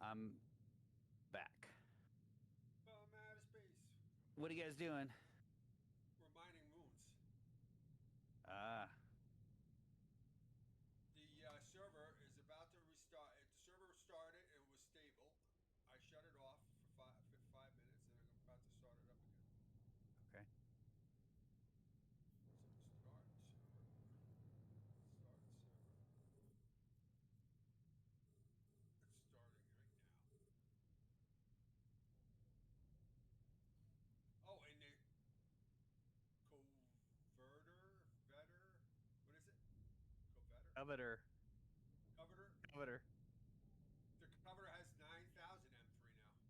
I'm back. Well, I'm out of space. What are you guys doing? We're mining moons. Ah, The server is about to restart. The server started and was stable. I shut it off for 5 minutes, and I'm about to start it up again. okay. So start server. Start server. It's starting right now. Oh, and the vetter. What is it? Coveter. Coveter. Coveter. Coveter. The coveter has 9,000 M3 now.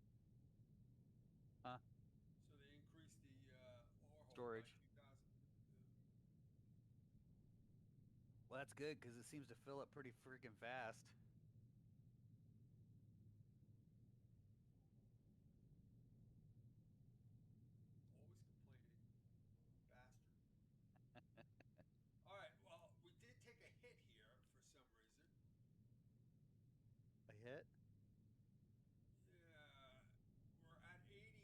Huh? So they increased the ore hold by Storage. 2,000. Yeah. Well, that's good because it seems to fill up pretty freaking fast. Always complaining. Bastard. All right. Well, we did take a hit here for some reason. A hit? Yeah, we're at 80.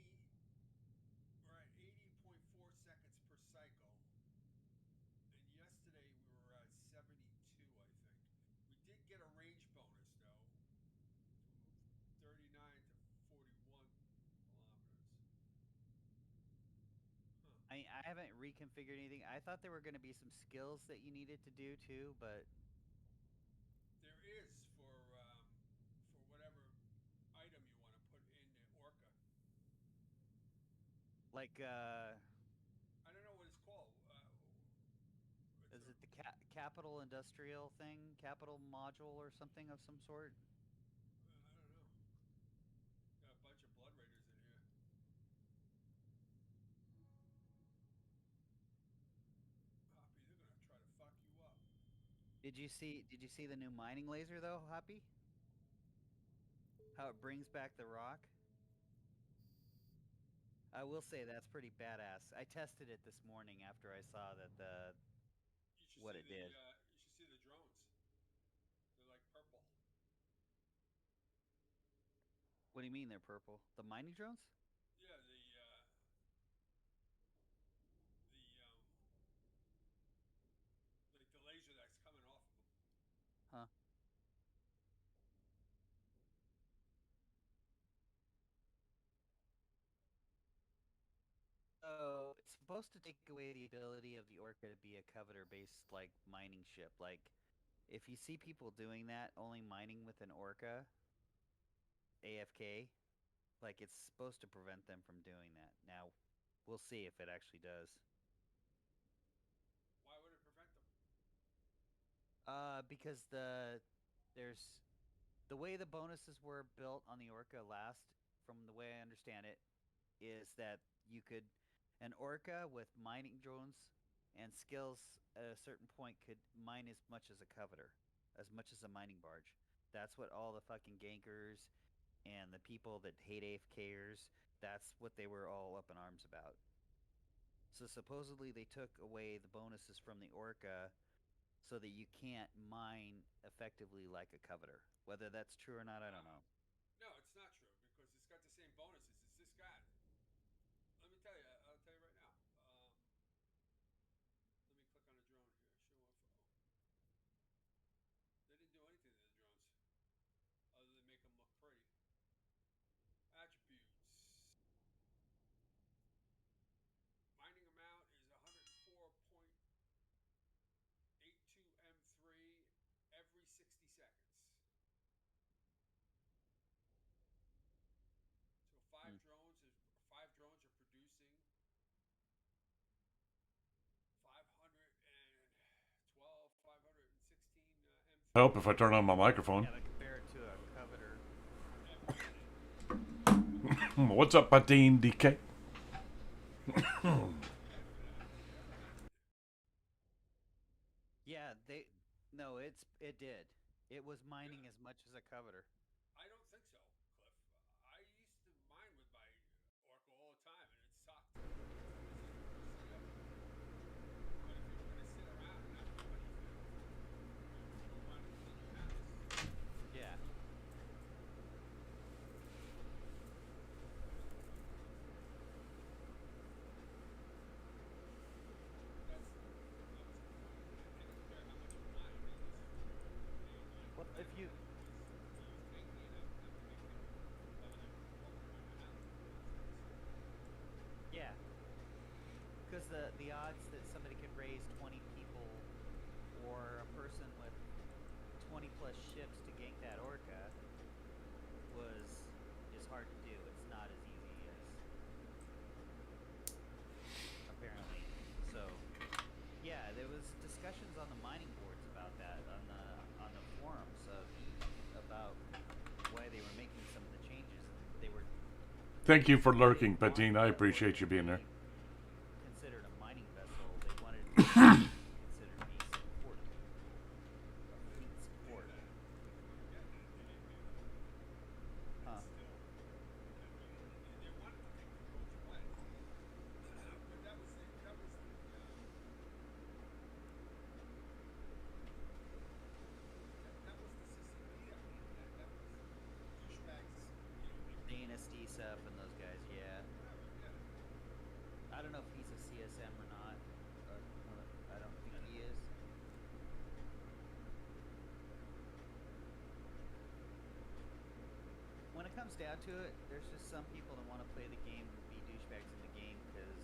We're at 80.4 seconds per cycle, and yesterday we were at 72, I think. We did get a range bonus though, to move 39 to 41 kilometers. Huh. I haven't reconfigured anything. I thought there were going to be some skills that you needed to do too, but There is for whatever item you want to put in the Orca. like, I don't know what it's called. It's is a it the capital industrial thing? Capital module or something of some sort? I don't know. Got a bunch of blood raiders in here. Hoppy, they're gonna try to fuck you up. Did you see the new mining laser though, Hoppy? How it brings back the rock? I will say that's pretty badass. I tested it this morning after I saw that the You should what see it did. the drones. They're like purple. What do you mean they're purple? The mining drones? Yeah, the like the laser that's coming off of them. Huh. So it's supposed to take away the ability of the Orca to be a covetor-based like mining ship. Like if you see people doing that, only mining with an Orca, AFK, like it's supposed to prevent them from doing that. Now, we'll see if it actually does. Why would it prevent them? Because there's the way the bonuses were built on the Orca last, from the way I understand it, is that you could an Orca with mining drones and skills at a certain point could mine as much as a covetor, as much as a mining barge. That's what all the fucking gankers and the people that hate AFKers, that's what they were all up in arms about. So supposedly they took away the bonuses from the Orca so that you can't mine effectively like a covetor. Whether that's true or not, I don't Uh, know. no, it's not true because it's got the same bonuses as this guy. Let me tell you. I'll tell you right now. Let me click on a drone here. Show info. They didn't do anything to the drones other than make them look pretty. Attributes. Mining amount is 104.82 M3 every 60 seconds. So Hmm. five drones are producing 516 Help M3 if I turn on my microphone. Yeah, but compare it to a covetor. every minute. What's up, Patin DK? Every minute. Yeah, they no, it did. It was Yeah, mining as much as a covetor. I don't think so, Cliff. I used to mine with my Oracle all the time, and it sucked because you stay up all night. But if you were going to sit around and not do anything, you go run and clean your house. Yeah. because the odds that somebody could raise 20 people or a person with 20 plus ships to gank that orca is hard to do. It's not as easy as apparently. So yeah, there was discussions on the mining boards about that on the forums about why they were making some of the changes. They were. Thank you for lurking, Patine. I appreciate you being there. Considered a mining vessel, they wanted to be considered a support, a fleet support. Huh. They wanted to take the roads away. But that was the CCP. I mean, that was douchebags. Dana Stisep and those guys, yeah. I don't know if he's a CSM or not. I don't think he is. When it comes down to it, there's just some people that want to play the game and be douchebags in the game because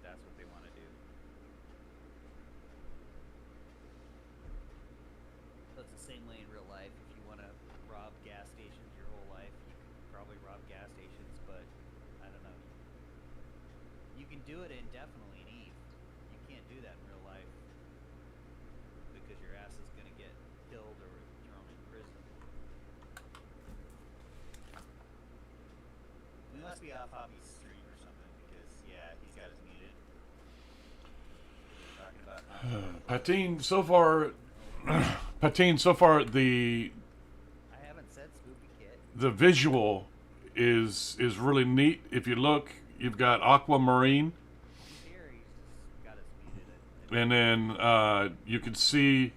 that's what they want to do. So it's the same way in real life. If you want to rob gas stations your whole life, you can probably rob gas stations, but I don't know. You can do it indefinitely in Eve. You can't do that in real life because your ass is going to get killed or thrown in prison. We must be off Hobby's stream or something because, yeah, he's got us muted. Talking about Patine, so far, Patine, so far the I haven't said Spoopy Kit. the visual is really neat. If you look, you've got Aquamarine, He's here. He's just got us muted. and then you could see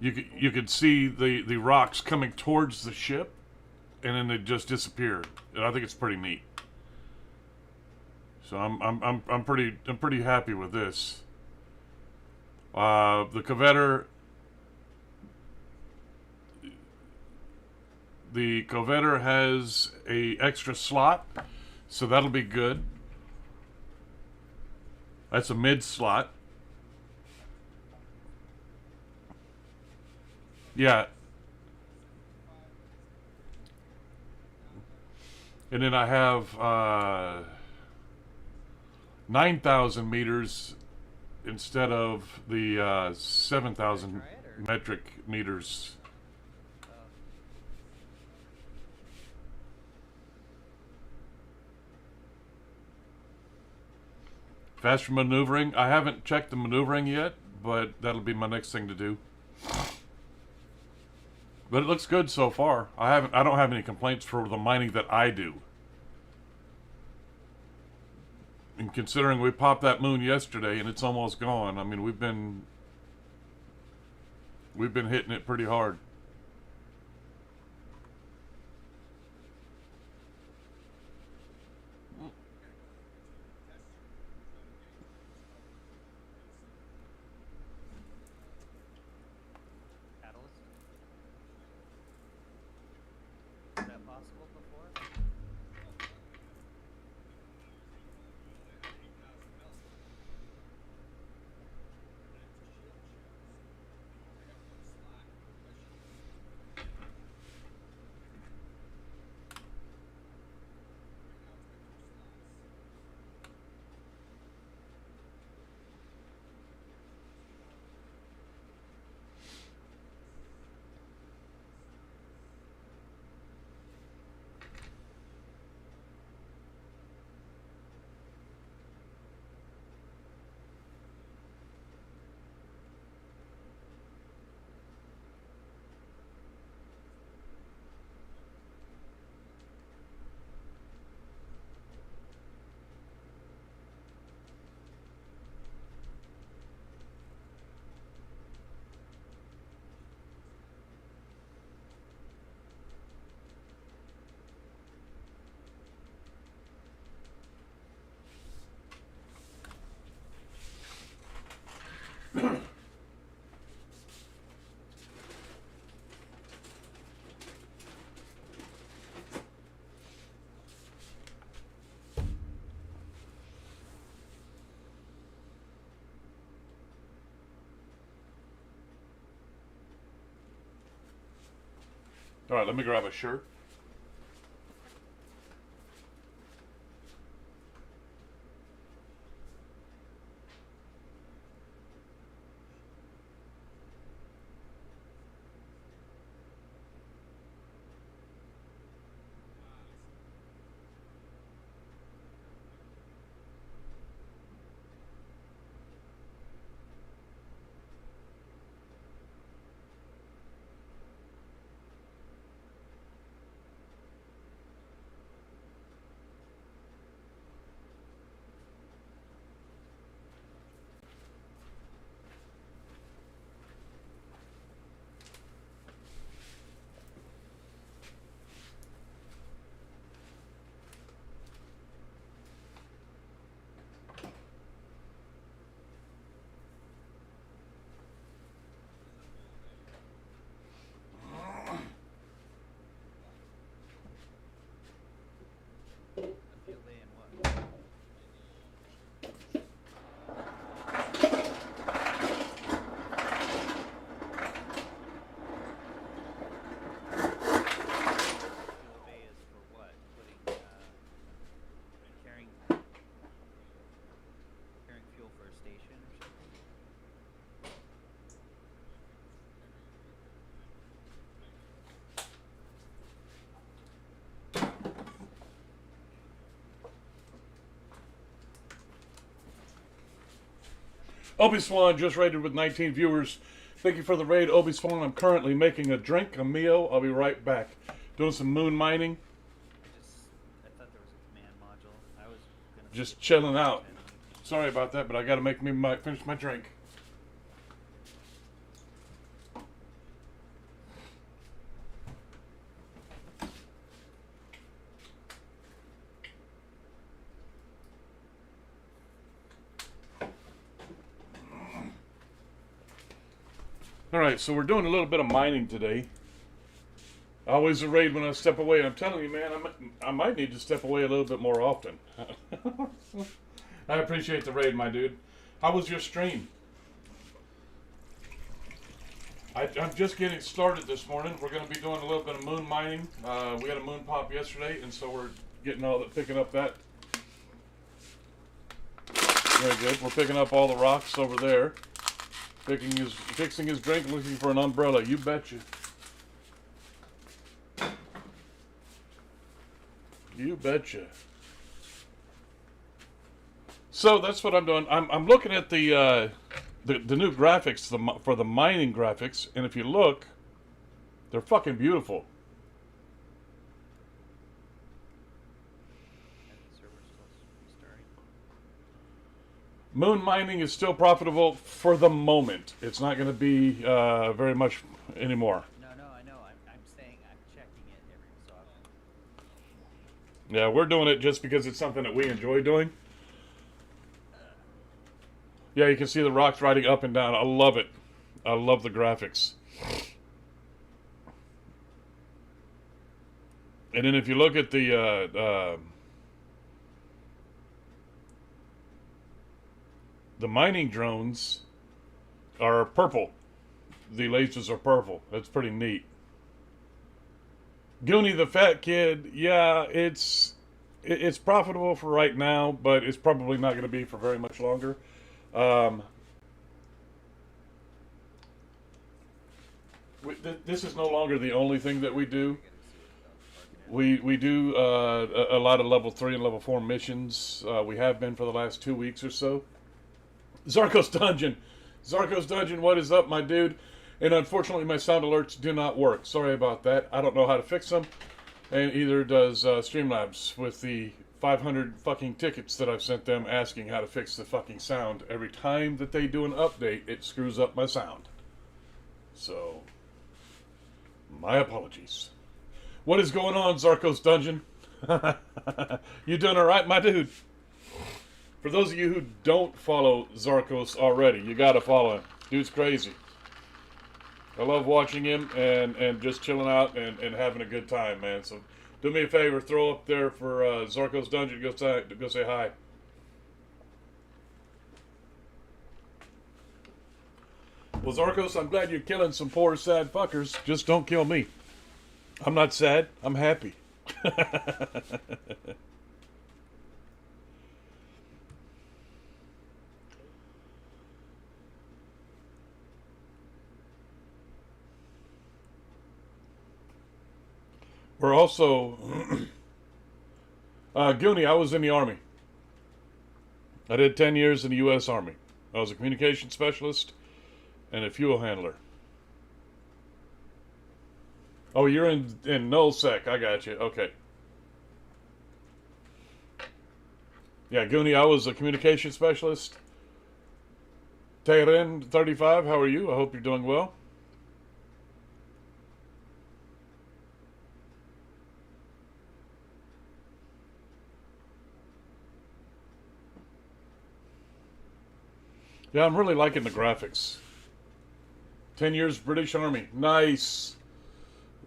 you could see the rocks coming towards the ship, and then they just disappeared. And I think it's pretty neat. So I'm pretty happy with this. The Covetor has a extra slot, so that'll be good. That's a mid slot. Yeah. And then I have 9,000 meters instead of the 7,000 metric meters. Faster maneuvering. I haven't checked the maneuvering yet, but that'll be my next thing to do. But it looks good so far. I don't have any complaints for the mining that I do. And considering we popped that moon yesterday and it's almost gone, I mean we've been hitting it pretty hard. Catalyst? Is that possible before? All right, let me grab a shirt. Field day and what? Field day is for what? Putting carrying fuel for a station or something. Obi Swan just raided with 19 viewers. Thank you for the raid, Obi Swan. I'm currently making a drink, a meal. I'll be right back. Doing some moon mining. I thought there was a command module. I was gonna Just see if chilling there was out. any. Sorry about that, but I got to make me finish my drink. All right, so we're doing a little bit of mining today. Always a raid when I step away. And I'm telling you, man, I might need to step away a little bit more often. I appreciate the raid, my dude. How was your stream? I'm just getting started this morning. We're going to be doing a little bit of moon mining. We had a moon pop yesterday, and so we're getting all that, picking up that. Very good. We're picking up all the rocks over there. Fixing his drink, looking for an umbrella. You betcha. You betcha. So that's what I'm doing. I'm looking at the new graphics for the mining graphics, and if you look, they're fucking beautiful. And the server's still restarting. Moon mining is still profitable for the moment. It's not going to be very much anymore. No, I know. I'm saying I'm checking it every so often. Yeah, we're doing it just because it's something that we enjoy doing. Yeah, you can see the rocks riding up and down. I love it. I love the graphics. And then if you look at the mining drones are purple. The lasers are purple. That's pretty neat. Goonie the Fat Kid, yeah, it's profitable for right now, but it's probably not going to be for very much longer. This is no longer the only thing that we do. We do a lot of level 3 and level 4 missions. We have been for the last 2 weeks or so. Zarkos Dungeon, what is up, my dude? And unfortunately, my sound alerts do not work. Sorry about that. I don't know how to fix them, and either does Streamlabs with the 500 fucking tickets that I've sent them asking how to fix the fucking sound. Every time that they do an update, it screws up my sound. So, my apologies. What is going on, Zarkos Dungeon? You doing alright, my dude? For those of you who don't follow Zarkos already, you gotta follow him. Dude's crazy. I love watching him and just chilling out and having a good time, man. So do me a favor, throw up there for Zarkos Dungeon. Go say hi. Well, Zarkos, I'm glad you're killing some poor, sad fuckers. Just don't kill me. I'm not sad. I'm happy. We're also, Goonie, I was in the Army. I did 10 years in the U.S. Army. I was a communication specialist and a fuel handler. Oh, you're in nullsec. I got you. Okay. Yeah, Goonie, I was a communication specialist. Tayren 35, how are you? I hope you're doing well. Yeah, I'm really liking the graphics. 10 years British Army. Nice.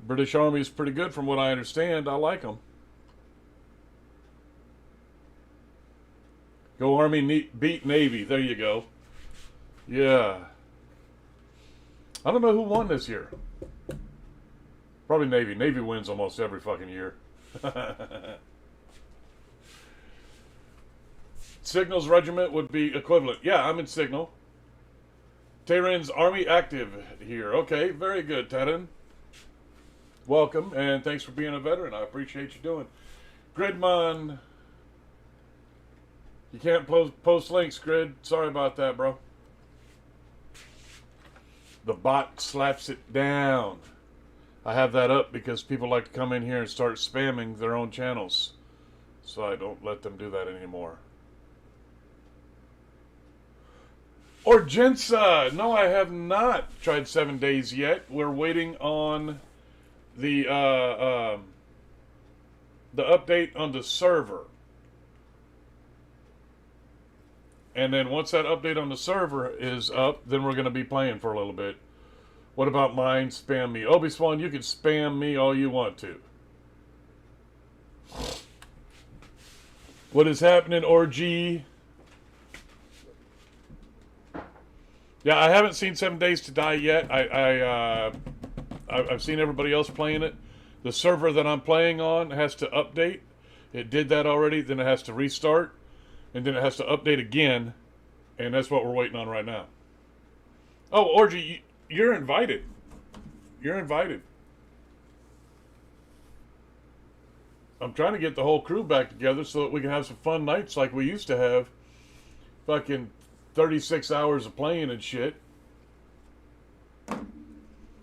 British Army is pretty good from what I understand. I like them. Go Army, beat Navy. There you go. Yeah. I don't know who won this year. Probably Navy. Navy wins almost every fucking year. Signals Regiment would be equivalent. Yeah, I'm in Signal. Tehran's Army active here. Okay, very good, Tehran. Welcome, and thanks for being a veteran. I appreciate you doing. Gridman. You can't post links, Grid. Sorry about that, bro. The bot slaps it down. I have that up because people like to come in here and start spamming their own channels. So I don't let them do that anymore. Orgensa! No, I have not tried 7 days yet. We're waiting on the update on the server. And then once that update on the server is up, then we're going to be playing for a little bit. What about mine? Spam me. Obi-Swan, you can spam me all you want to. What is happening, Orgy? Yeah, I haven't seen 7 Days to Die yet. I've seen everybody else playing it. The server that I'm playing on has to update. It did that already. Then it has to restart. And then it has to update again. And that's what we're waiting on right now. Oh, Orgy, you're invited. You're invited. I'm trying to get the whole crew back together so that we can have some fun nights like we used to have. Fucking 36 hours of playing and shit.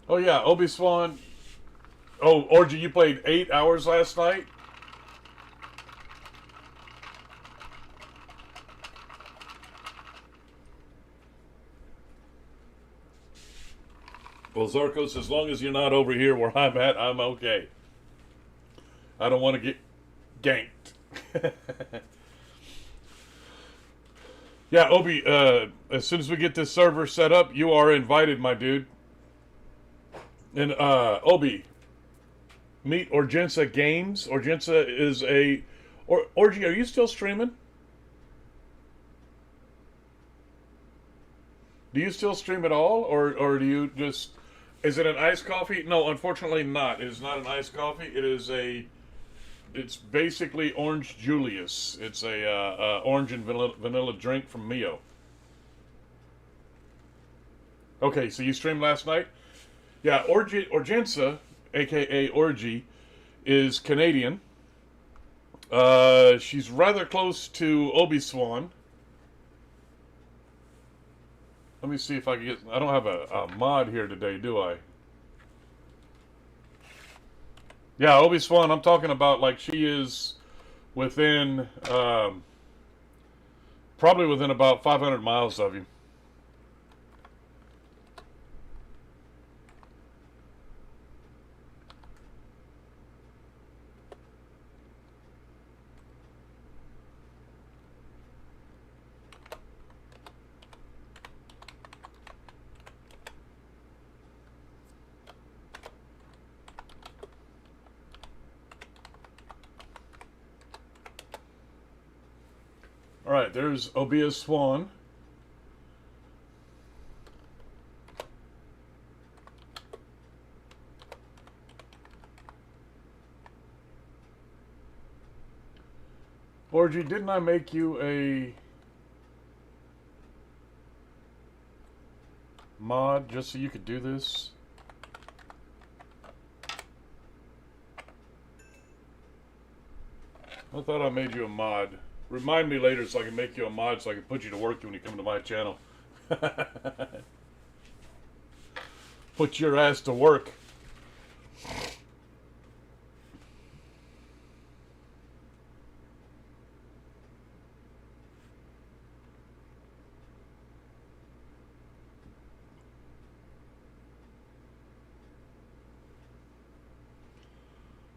Oh yeah, Obi-Swan. Oh, Orgy, you played 8 hours last night? Well, Zarkos, as long as you're not over here where I'm at, I'm okay. I don't want to get ganked. Yeah, Obi, as soon as we get this server set up, you are invited, my dude. And, Obi, meet Orgensa Games. Orgensa is a... Orgy, are you still streaming? Do you still stream at all? Or do you just... Is it an iced coffee? No, unfortunately not. It is not an iced coffee. It is a... It's basically Orange Julius. It's a orange and vanilla drink from Mio. Okay, so you streamed last night? Yeah, Orgensa, a.k.a. Orgy, is Canadian. She's rather close to Obi-Swan. Let me see if I can get... I don't have a mod here today, do I? Yeah, Obi-Swan, I'm talking about like she is within... probably within about 500 miles of you. Alright, there's Obi-Swan. Orgy, didn't I make you a mod just so you could do this? I thought I made you a mod. Remind me later so I can make you a mod so I can put you to work when you come to my channel. Put your ass to work.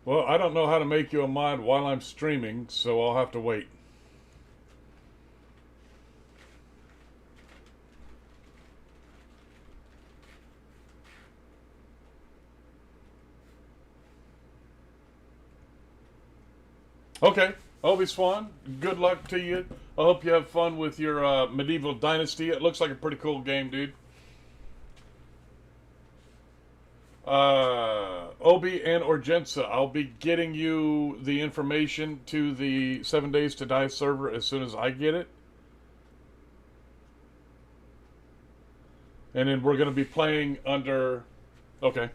Well, I don't know how to make you a mod while I'm streaming, so I'll have to wait. Okay, Obi Swan, good luck to you. I hope you have fun with your Medieval Dynasty. It looks like a pretty cool game, dude. Obi and Orgenza, I'll be getting you the information to the 7 Days to Die server as soon as I get it. And then we're going to be playing under... Okay.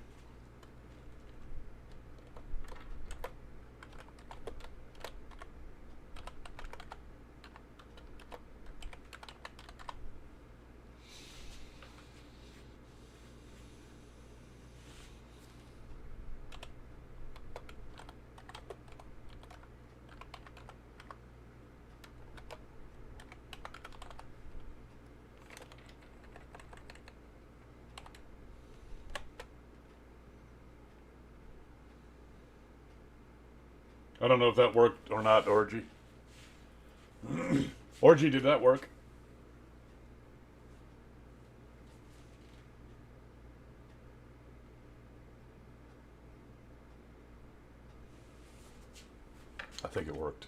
I don't know if that worked or not, Orgy. Orgy, did that work? I think it worked.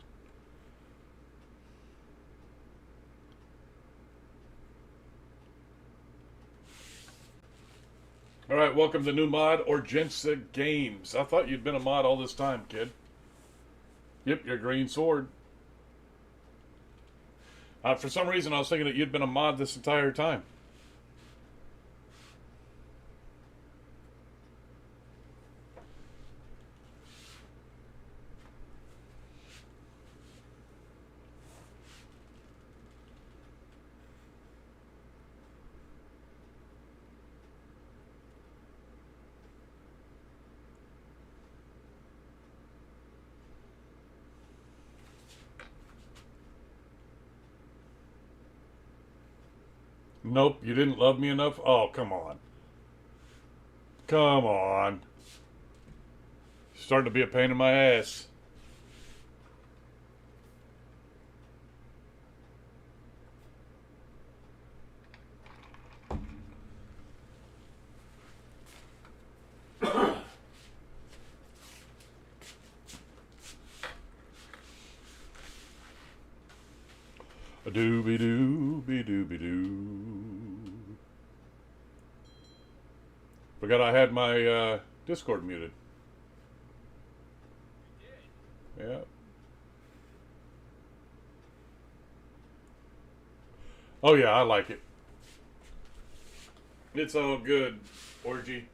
All right, welcome to new mod, Orgenza Games. I thought you'd been a mod all this time, kid. Yep, your green sword. For some reason, I was thinking that you'd been a mod this entire time. Nope, you didn't love me enough? Oh, come on. Come on. Starting to be a pain in my ass. A dooby doo, be dooby doo. Forgot I had my Discord muted. Yeah. Oh yeah, I like it. It's all good, Orgy.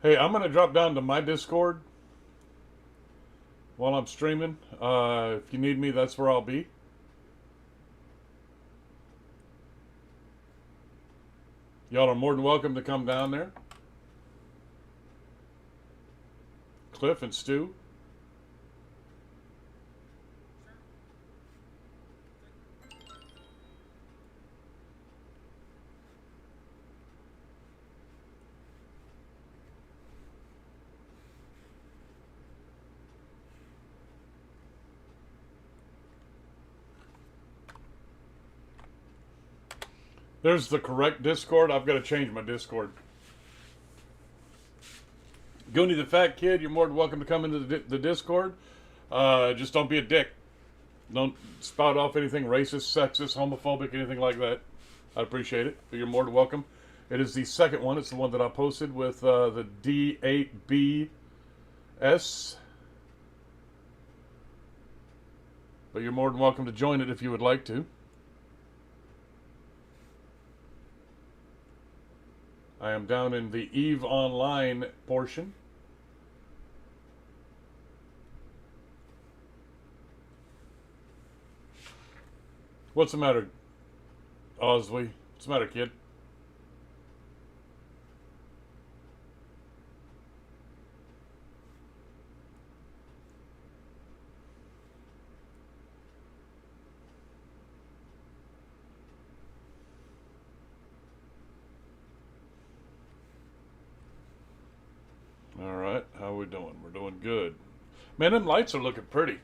Hey, I'm going to drop down to my Discord while I'm streaming. If you need me, that's where I'll be. Y'all are more than welcome to come down there. Cliff and Stu. There's the correct Discord. I've got to change my Discord. Goonie the Fat Kid, you're more than welcome to come into the Discord. Just don't be a dick. Don't spout off anything racist, sexist, homophobic, anything like that. I appreciate it, but you're more than welcome. It is the second one. It's the one that I posted with the D8BS. But you're more than welcome to join it if you would like to. I am down in the EVE Online portion. What's the matter, Osley? What's the matter, kid? Alright, how we doing? We're doing good. Man, them lights are looking pretty.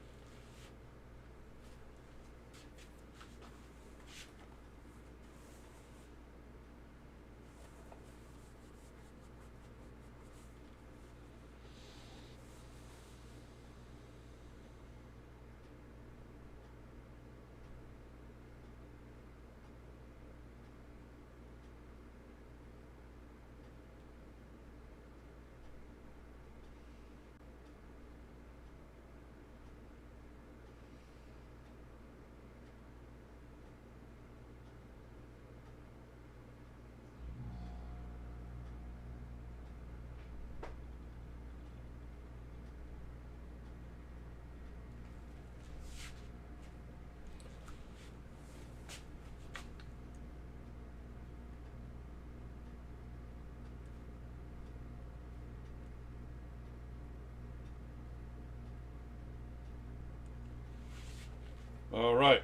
All right.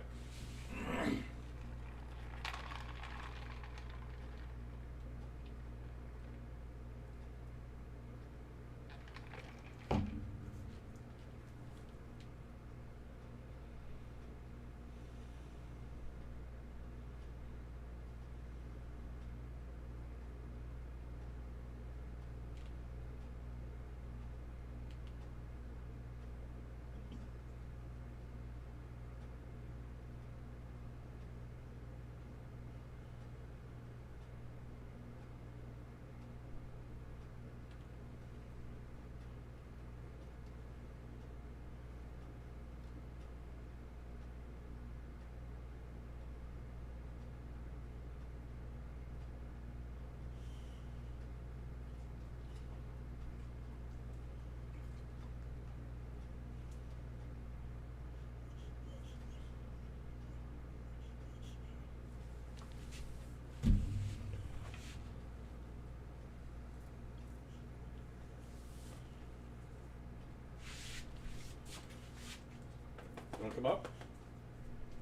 You want to come up?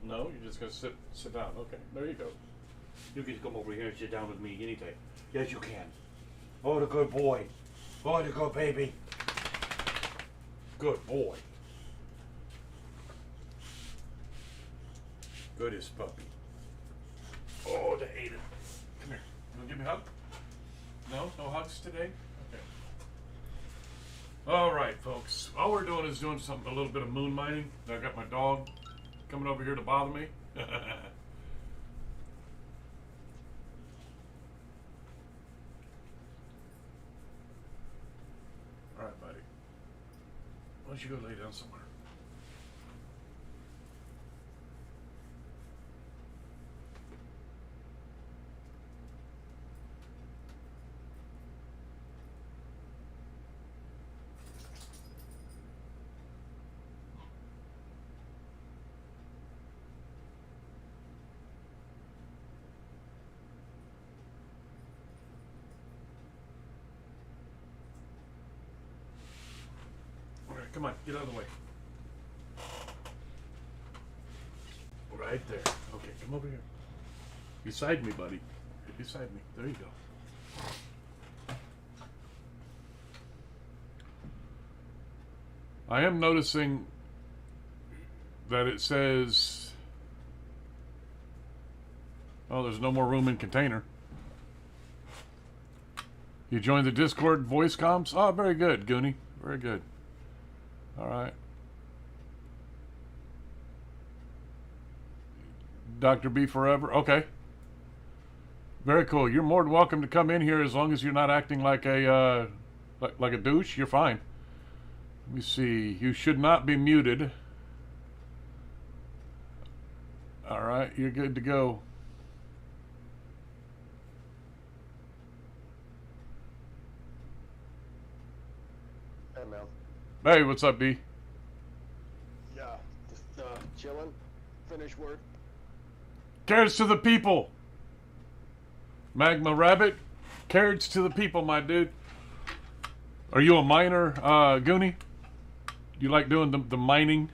No, you're just going to sit down. Okay, there you go. You can come over here and sit down with me anytime. Yes, you can. Oh, the good boy. Oh, the good baby. Good boy. Goodest puppy. Oh, the hater. Come here. You want to give me a hug? No? No hugs today? Okay. All right, folks. All we're doing is doing a little bit of moon mining. I got my dog coming over here to bother me. All right, buddy. Why don't you go lay down somewhere? All right, come on, get out of the way. Right there. Okay, come over here. Beside me, buddy. Get beside me. There you go. I am noticing that it says Oh, there's no more room in container. You joined the Discord voice comms? Oh, very good, Goonie. Very good. All right. Dr. B Forever. Okay. Very cool. You're more than welcome to come in here as long as you're not acting like a like a douche. You're fine. Let me see. You should not be muted. All right, you're good to go. Hey, man. Hey, what's up, B? Yeah, just chilling. Finish work. Carrots to the people. Magma Rabbit. Carrots to the people, my dude. Are you a miner, Goonie? Do you like doing the mining?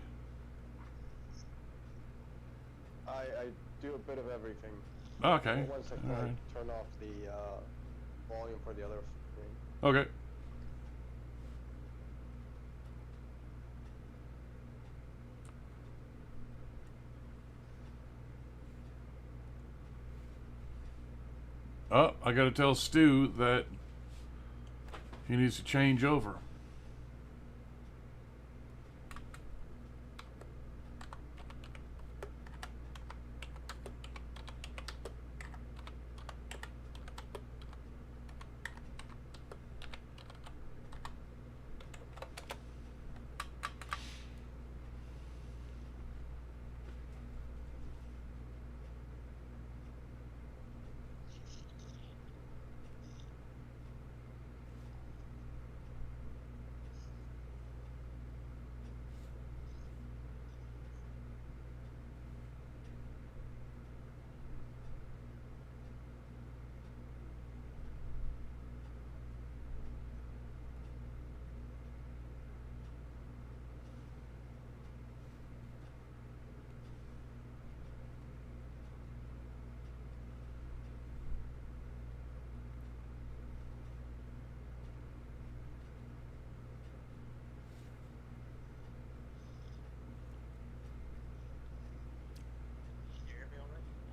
I do a bit of everything. Okay. Once I All right. turn off the volume for the other screen. Okay. Oh, I gotta tell Stu that he needs to change over.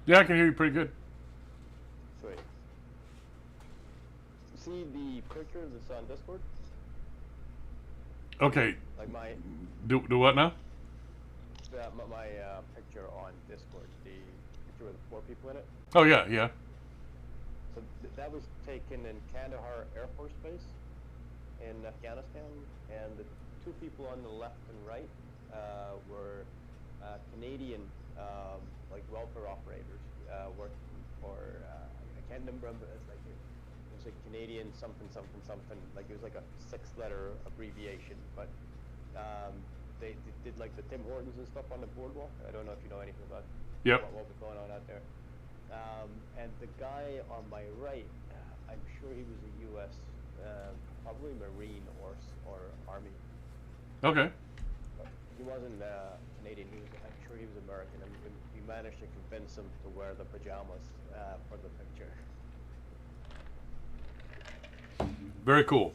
Yeah, I can hear you pretty good. Sweet. See the picture that's on Discord? Okay. Like my Do what now? my picture on Discord. The picture with the 4 people in it. Oh yeah, yeah. So that was taken in Kandahar Air Force Base in Afghanistan, and the 2 people on the left and right were Canadian like welfare operators working for I can't remember, but it's like it was a Canadian something something something, like it was like a 6-letter abbreviation, but they did like the Tim Hortons and stuff on the boardwalk. I don't know if you know anything about Yep. what was going on out there. And the guy on my right, I'm sure he was a U.S. Probably Marine or Army. Okay. But he wasn't Canadian. I'm sure he was American, and we managed to convince him to wear the pajamas for the picture. Very cool.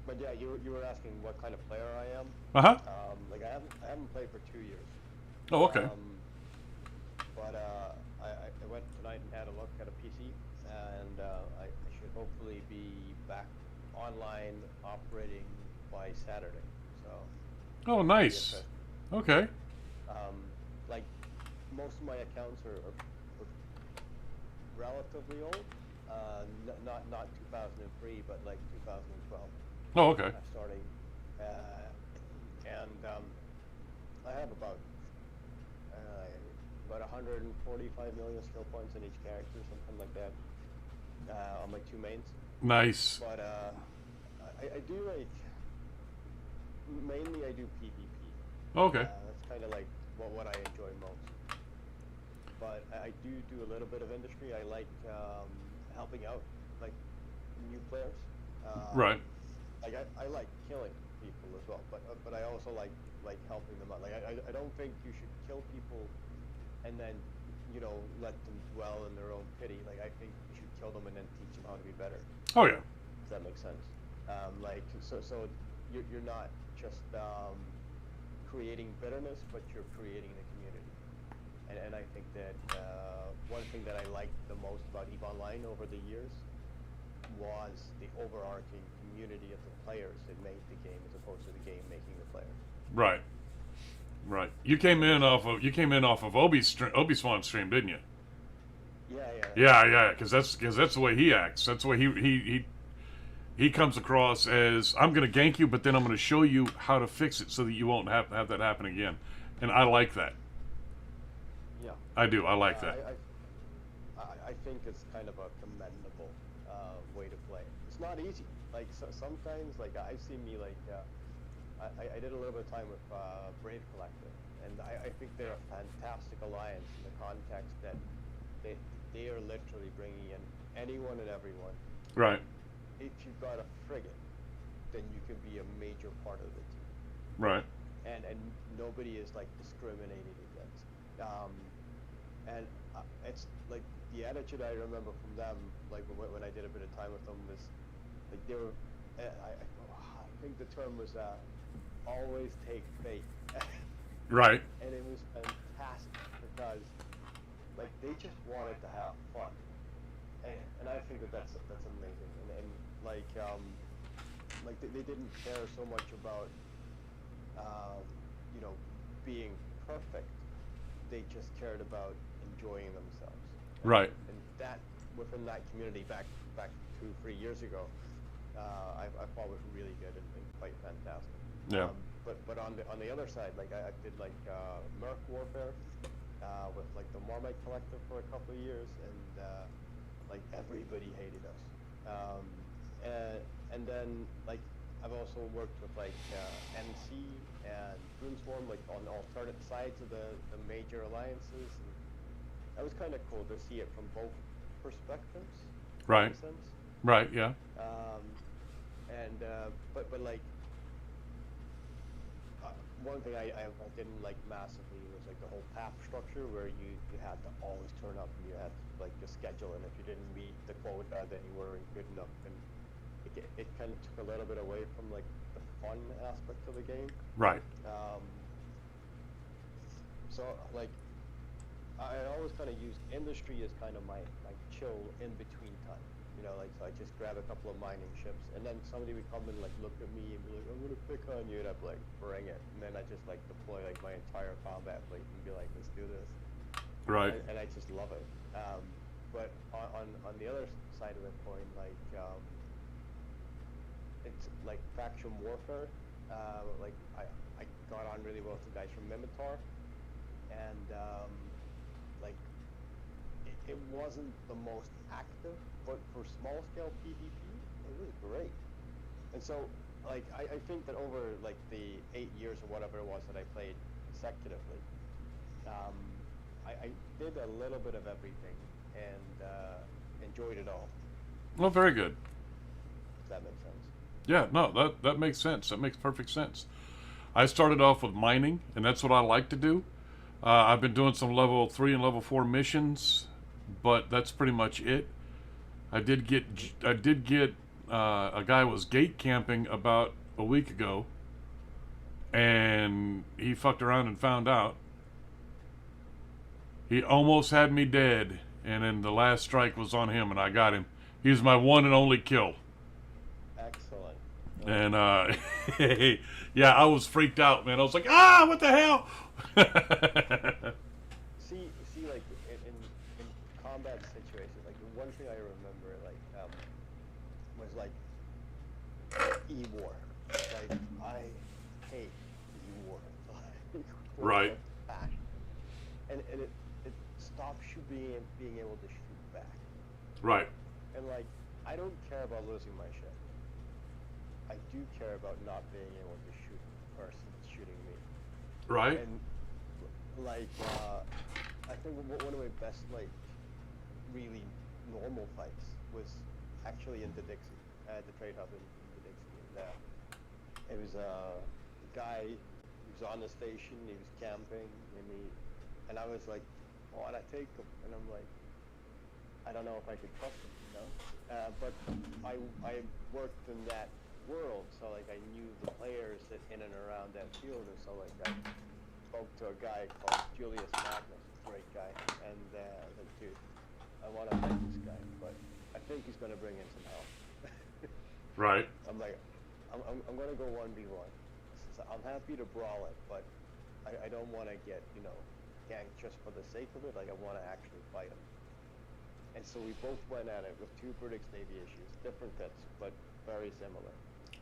But yeah, you were asking what kind of player I am. Uh-huh. Like I haven't played for 2 years. Oh, okay. But I went tonight and had a look at a PC, and I should hopefully be back online operating by Saturday. So. Oh, nice. Okay. Like most of my accounts are relatively old. Not 2003, but like 2012. Oh, okay. Starting, and I have about 145 million skill points in each character, something like that, on my 2 mains. Nice. But I do like mainly I do PvP. Okay. That's kind of like what I enjoy most. But I do a little bit of industry. I like helping out like new players. Right. Like I like killing people as well, but I also like helping them out. Like I don't think you should kill people and then let them dwell in their own pity. Like I think you should kill them and then teach them how to be better. Oh yeah. Does that make sense? Like so you're not just creating bitterness, but you're creating the community. And I think that one thing that I liked the most about EVE Online over the years was the overarching community of the players that made the game, as opposed to the game making the players. Right. Right. You came in off of Obi Swan's stream, didn't you? Yeah. Because that's the way he acts. That's the way he comes across as, I'm going to gank you, but then I'm going to show you how to fix it so that you won't have that happen again. And I like that. Yeah. I do. I like that. I think it's kind of a commendable way to play. It's not easy. Like sometimes, like I see me like I did a little bit of time with Brave Collective, and I think they're a fantastic alliance in the context that they are literally bringing in anyone and everyone. Right. If you've got a frigate, then you can be a major part of the team. Right. And nobody is like discriminated against. And it's like the attitude I remember from them, like when I did a bit of time with them, was like they were. I think the term was always take bait. Right. And it was fantastic because like they just wanted to have fun, and I think that's amazing. And like they didn't care so much about being perfect. They just cared about enjoying themselves. Right. And that within that community back 2-3 years ago, I thought was really good and quite fantastic. Yeah. But on the other side, like I did like Merc Warfare with like the Marmite Collective for a couple of years, and like everybody hated us. And then like I've also worked with like NC and Runeswarm, like on alternate sides of the major alliances. And that was kind of cool to see it from both perspectives. Right. In a sense. Right. Yeah. But like one thing I didn't like massively was like the whole path structure where you had to always turn up and you had like the schedule, and if you didn't meet the quota then you weren't good enough, and it kind of took a little bit away from like the fun aspect of the game. Right. So like I always kind of used industry as kind of my chill in between time. Like so I just grab a couple of mining ships, and then somebody would come and like look at me and be like, I'm gonna pick on you, and I'd be like, bring it. And then I just like deploy like my entire combat fleet and be like, let's do this. Right. And I just love it. But on the other side of the coin, like it's like faction warfare. Like I got on really well with the guys from Mimitar, and like it wasn't the most active, but for small scale PvP, it was great. And so, like, I think that over like the 8 years or whatever it was that I played consecutively, I did a little bit of everything and enjoyed it all. Well, very good. Does that make sense? Yeah. No, that makes sense. That makes perfect sense. I started off with mining, and that's what I like to do. I've been doing some level 3 and level 4 missions, but that's pretty much it. I did get a guy was gate camping about a week ago, and he fucked around and found out. He almost had me dead, and then the last strike was on him, and I got him. He was my one and only kill. Excellent. And yeah, I was freaked out, man. I was like, what the hell? See, like in combat situations, like the one thing I remember, like, was like E-War. Like I hate E-War. Right. And it stops you being able to shoot back. Right. And like I don't care about losing my ship. I do care about not being able to shoot the person that's shooting me. Right. And like I think one of my best like really normal fights was actually in the Dixie, at the trade hub in the Dixie. And it was a guy. He was on the station. He was camping, and I was like, "Oh, and I take him," and I'm like, I don't know if I could trust him, But I worked in that world, so like I knew the players that in and around that field, and so like I spoke to a guy called Julius Magnus, great guy, and like, dude, I want to fight this guy, but I think he's gonna bring in some help. Right. I'm like, I'm gonna go 1v1. So I'm happy to brawl it, but I don't want to get, you know, ganked just for the sake of it. Like, I want to actually fight him. And so we both went at it with two British Navy issues, different bits, but very similar.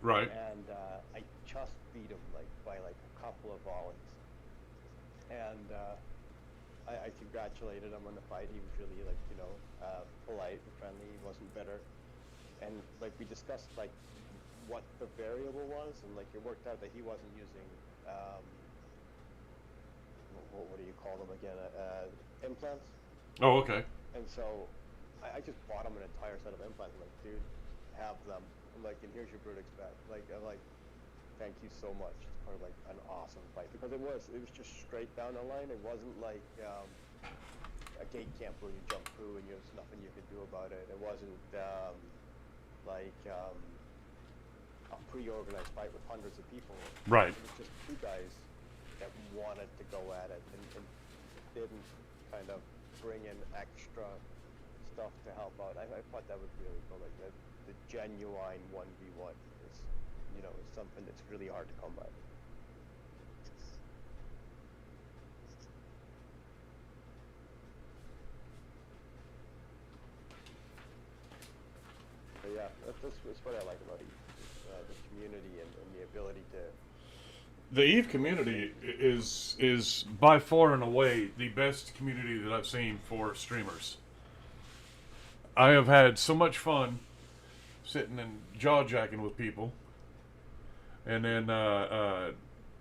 Right. And I just beat him like by like a couple of volleys. And I congratulated him on the fight. He was really like, you know, polite and friendly. He wasn't bitter. And like we discussed like what the variable was, and like it worked out that he wasn't using what do you call them again? Implants. Oh, okay. And so I just bought him an entire set of implants. I'm like, dude, have them. I'm like, and here's your Brutix back. Like, I'm like, thank you so much for like an awesome fight, because it was just straight down the line. It wasn't like a gate camp where you jump through and there's nothing you could do about it. It wasn't like a pre-organized fight with hundreds of people. Right. It was just two guys that wanted to go at it and didn't kind of bring in extra stuff to help out. I thought that was really cool. Like the genuine 1v1 is, you know, is something that's really hard to come by. So yeah, that's what I like about it. The community and the ability to. The Eve community is by far and away the best community that I've seen for streamers. I have had so much fun sitting and jaw-jacking with people. And then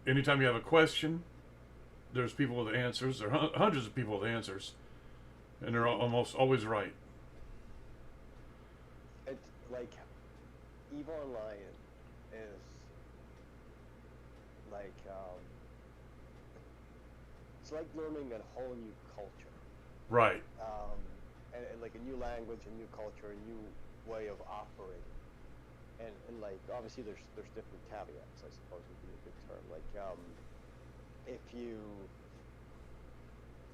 anytime you have a question, there's people with answers. There are hundreds of people with answers. And they're almost always right. It's like EVE Online is like it's like learning a whole new culture. Right. And like a new language, a new culture, a new way of operating. And like obviously there's different caveats, I suppose would be a good term. Like if you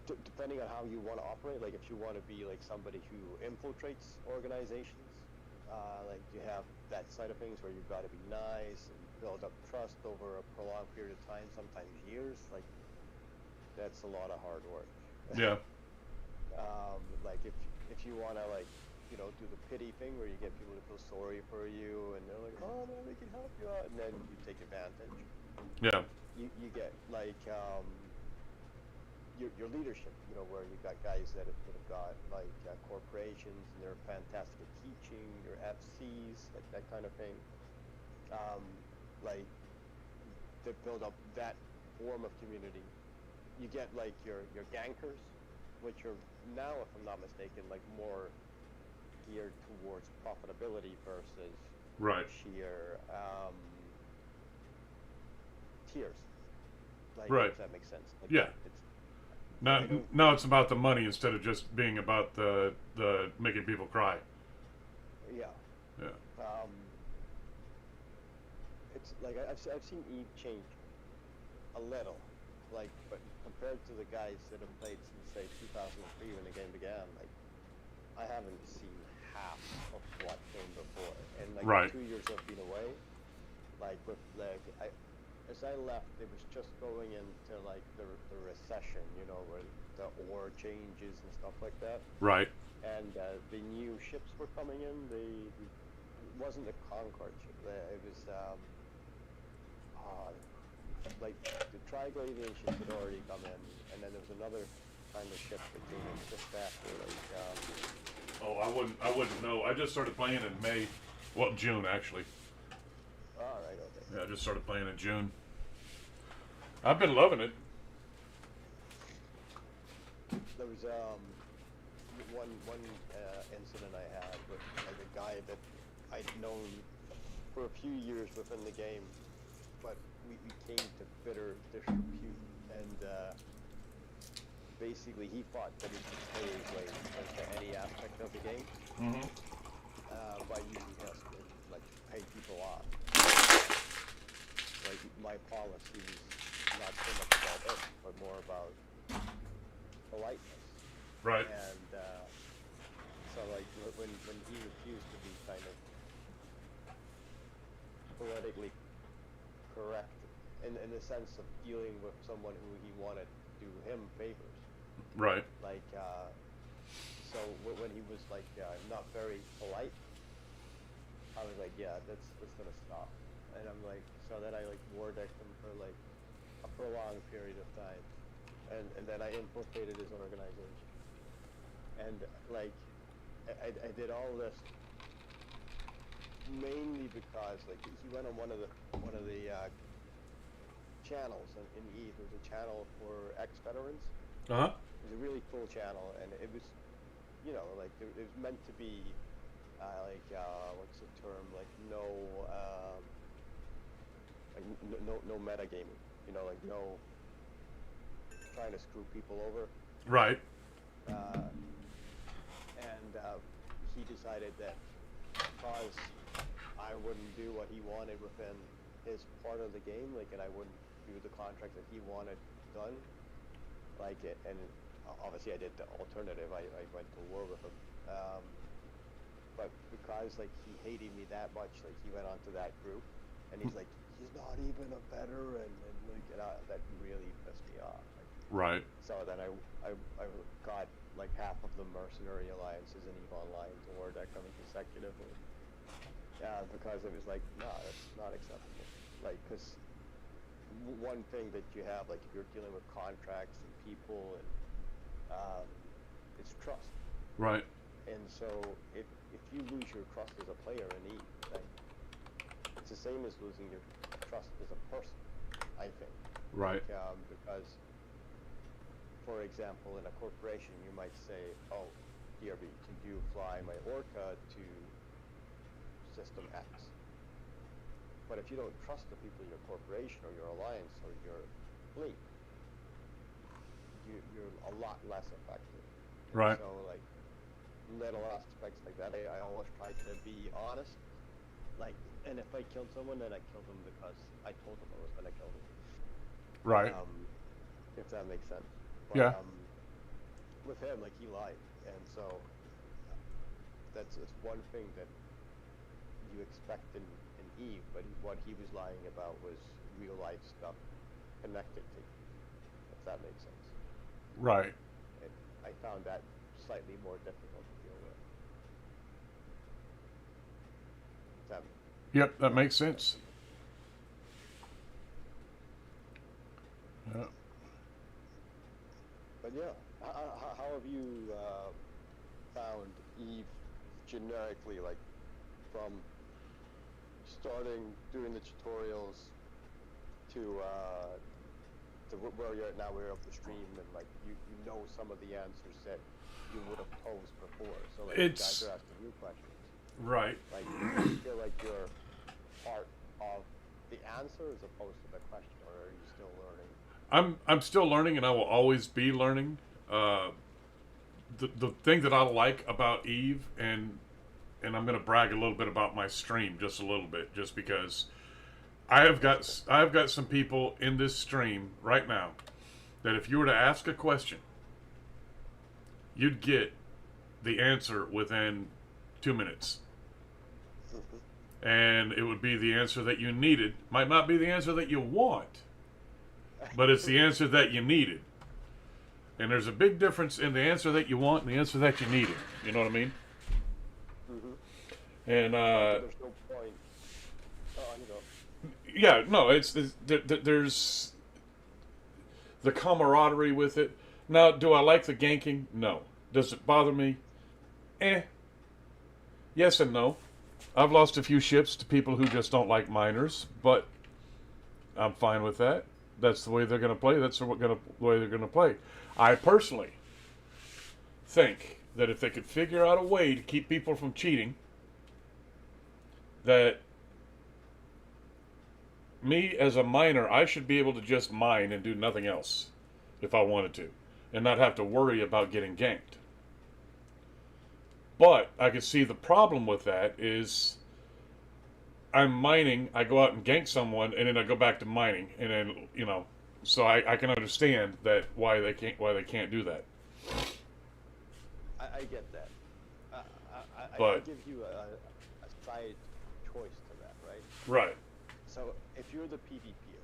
depending on how you want to operate, like if you want to be like somebody who infiltrates organizations, like you have that side of things where you've got to be nice and build up trust over a prolonged period of time, sometimes years. Like that's a lot of hard work. Yeah. Like if you want to like, you know, do the pity thing where you get people to feel sorry for you and they're like, oh no, they can help you out, and then you take advantage. Yeah. You get like your leadership, you know, where you've got guys that have got like corporations and they're fantastic at teaching, your FCs, like that kind of thing. Like to build up that form of community. You get like your gankers, which are now, if I'm not mistaken, like more geared towards profitability versus Right. sheer tiers. Like, Right. if that makes sense. Like, Yeah. It's, Now it's about the money instead of just being about the making people cry. yeah. Yeah. It's like I've seen Eve change a little, like, but compared to the guys that have played since say 2003 when the game began, like I haven't seen half of what came before. And like Right. the 2 years I've been away, like with like as I left, it was just going into like the recession, you know, where the ore changes and stuff like that. Right. And the new ships were coming in. It wasn't the Concorde ship. It was like the Trigo Aviation ships had already come in, and then there was another kind of ship that came in just after. Like, Oh, I wouldn't know. I just started playing in May. Well, June actually. all right, okay. Yeah, I just started playing in June. I've been loving it. There was one incident I had with like a guy that I'd known for a few years within the game, but we came to bitter disrepute, and basically he thought that he could pay his way into any aspect of the game Mm-hmm. by using us to like pay people off. like my policy was not so much about it, but more about politeness. Right. And so like when he refused to be kind of politically correct in the sense of dealing with someone who he wanted to do him favors, Right. like so when he was like not very polite, I was like, yeah, that's gonna stop. And I'm like, so then I like war decked him for like a prolonged period of time, and then I infiltrated his organization, and like I did all this mainly because like he went on one of the channels in Eve. There's a channel for ex-veterans. Uh huh. It was a really cool channel, and it was, you know, like it was meant to be what's the term, like no metagaming, you know, like no trying to screw people over. Right. And he decided that because I wouldn't do what he wanted within his part of the game, like, and I wouldn't do the contract that he wanted done, like it, and obviously I did the alternative. I went to war with him. But because like he hated me that much, like he went onto that group, and he's like, he's not even a veteran, and like, that really pissed me off. Like, Right. so then I got like half of the mercenary alliances in EVE Online to war deck coming consecutively. Because it was like, no, that's not acceptable. Like, because one thing that you have, like, if you're dealing with contracts and people, and it's trust. Right. And so if you lose your trust as a player in EVE, like, it's the same as losing your trust as a person, I think. Right. Because, for example, in a corporation, you might say, oh, DRB, can you fly my Orca to System X? But if you don't trust the people in your corporation or your alliance or your fleet, you're a lot less effective. Right. So, like, little aspects like that, I always try to be honest. Like, and if I killed someone, then I killed them because I told them I was going to kill them. Right. If that makes sense. But, Yeah. With him, like, he lied, and so that's one thing that you expect in EVE, but what he was lying about was real life stuff connected to EVE, if that makes sense. Right. And I found that slightly more difficult to deal with. Yep, that makes sense. Yeah. But yeah, how have you found EVE generically, like from starting doing the tutorials to where you're at now, where you're up the stream, and like you know some of the answers that you would have posed before, so like It's- guys are asking you questions. Right. Like, do you feel like you're part of the answer as opposed to the question, or are you still learning? I'm still learning, and I will always be learning. The thing that I like about EVE, and I'm going to brag a little bit about my stream, just a little bit, just because I have got some people in this stream right now that if you were to ask a question, you'd get the answer within 2 minutes. And it would be the answer that you needed. Might not be the answer that you want, but it's the answer that you needed. And there's a big difference in the answer that you want and the answer that you needed. You know what I mean? And There's no point. Oh, you know. yeah, no, there's the camaraderie with it. Now, do I like the ganking? No. Does it bother me? Yes and no. I've lost a few ships to people who just don't like miners, but I'm fine with that. That's the way they're going to play. That's the way they're going to play. I personally think that if they could figure out a way to keep people from cheating, that me as a miner, I should be able to just mine and do nothing else if I wanted to, and not have to worry about getting ganked. But I could see the problem with that is I'm mining, I go out and gank someone, and then I go back to mining, and then so I can understand that why they can't do that. I get that. I But give you a side choice to that, right? right, So if you're the PvPer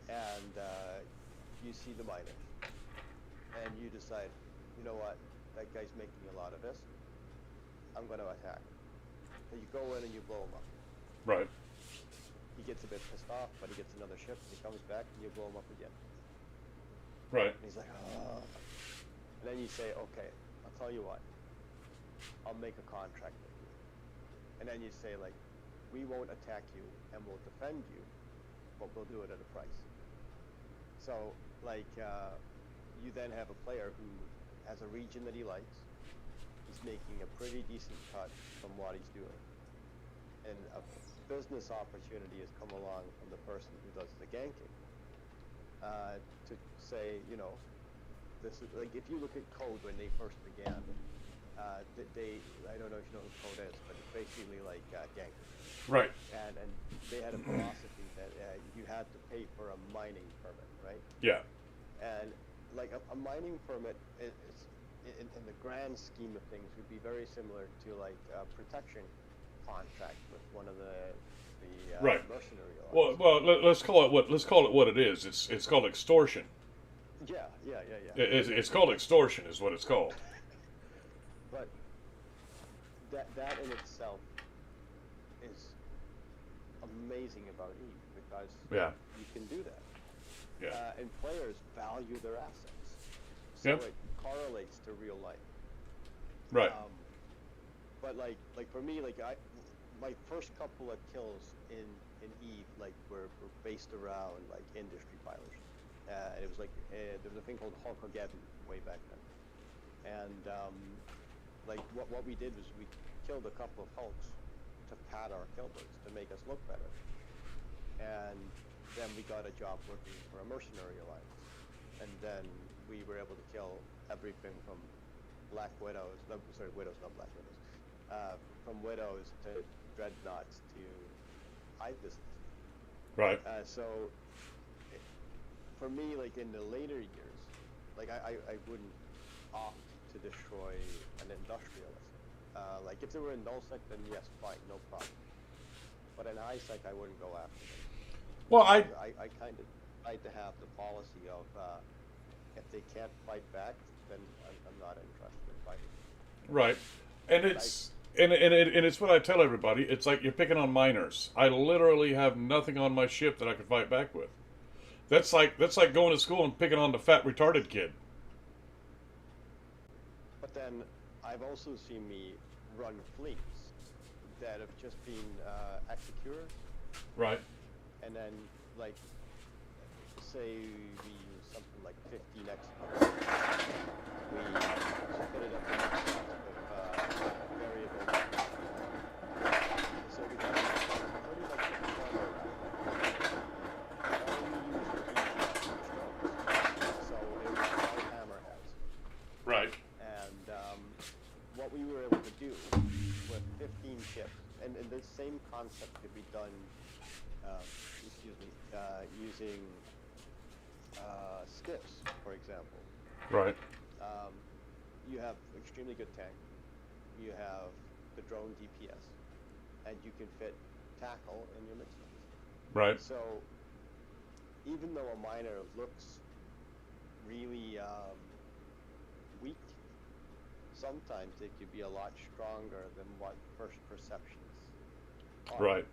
and you see the miner and you decide, you know what, that guy's making a lot of this, I'm going to attack him. So you go in and you blow him up. right, He gets a bit pissed off, but he gets another ship. He comes back and you blow him up again. right, And he's like, oh. And then you say, okay, I'll tell you what, I'll make a contract with you. And then you say, like, we won't attack you and we'll defend you, but we'll do it at a price. So, like, you then have a player who has a region that he likes. He's making a pretty decent cut from what he's doing. And a business opportunity has come along from the person who does the ganking to say, you know, this is like if you look at Code when they first began, they I don't know if you know who Code is, but it's basically like gank. right. And they had a philosophy that you had to pay for a mining permit, right? Yeah, And like a mining permit is in the grand scheme of things would be very similar to like a protection contract with one of the right. mercenary Well, allies. let's call it what it is. It's called extortion. Yeah. It's called extortion, is what it's called. But that in itself is amazing about Eve because Yeah, you can do that. yeah, And players value their assets. So Yep. it correlates to real life. right, But like for me, like my first couple of kills in Eve like were based around like industry pilers. It was like there was a thing called Hulkageddon way back then, and like what we did was we killed a couple of Hulks to pad our kill books to make us look better, and then we got a job working for a mercenary alliance, and then we were able to kill everything from Black Widows, no, sorry, Widows, not Black Widows, from Widows to Dreadnoughts to Ibises. right, So for me, like in the later years, like I wouldn't opt to destroy an industrialist. Like if they were in nullsec, then yes, fine, no problem. But in highsec, I wouldn't go after them. Well, I kind of like to have the policy of if they can't fight back, then I'm not interested in fighting. right, and it's what I tell everybody. It's like you're picking on miners. I literally have nothing on my ship that I could fight back with. That's like going to school and picking on the fat retarded kid. But then I've also seen me run fleets that have just been executors, Right, and then like say we use something like 15 executors. We split it up into variable. So we got pretty much the corner so it was all hammerheads. right, And what we were able to do with 15 ships, and the same concept could be done, using skiffs, for example. right, You have extremely good tank, you have the drone DPS, and you can fit tackle in your mixers. right, So even though a miner looks really weak, sometimes they could be a lot stronger than what first perceptions are. right,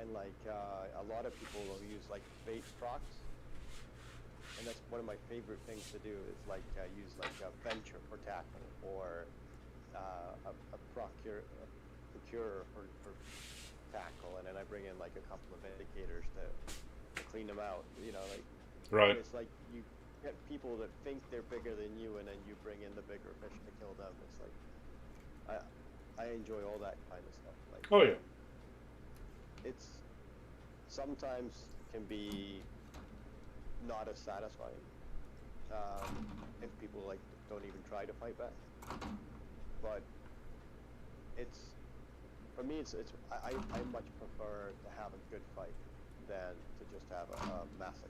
And like a lot of people will use like bait procs, and that's one of my favorite things to do is like use like a venture for tackle or a procurer for tackle, and then I bring in like a couple of indicators to clean them out. You know, like right. it's like you get people that think they're bigger than you, and then you bring in the bigger fish to kill them. It's like I enjoy all that kind of stuff. Like, Oh yeah, it's sometimes can be not as satisfying if people like don't even try to fight back. But it's for me, I much prefer to have a good fight than to just have a massacre.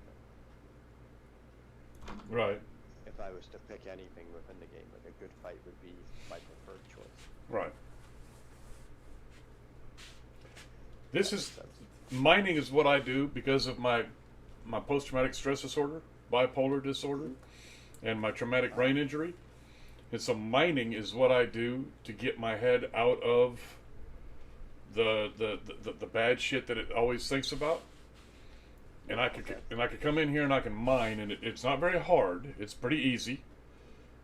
Right. If I was to pick anything within the game, like a good fight would be my preferred choice. Right. This That is makes sense. mining is what I do because of my post-traumatic stress disorder, bipolar disorder, and my traumatic brain injury. And so mining is what I do to get my head out of the bad shit that it always thinks about. And I could come in here and I can mine, and it's not very hard. It's pretty easy.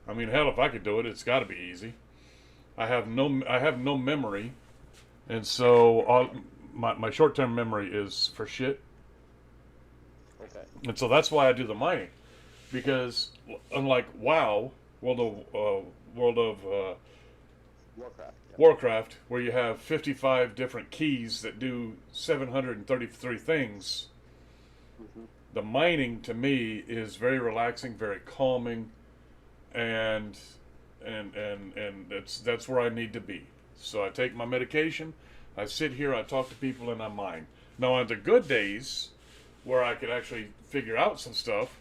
I mean, hell, if I could do it, it's got to be easy. I have no memory, and so my short-term memory is for shit. Okay. And so that's why I do the mining, because unlike WoW, World of Warcraft. Yeah. Warcraft, where you have 55 different keys that do 733 things, the mining to me is very relaxing, very calming, and that's where I need to be. So I take my medication, I sit here, I talk to people, and I mine. Now on the good days, where I could actually figure out some stuff,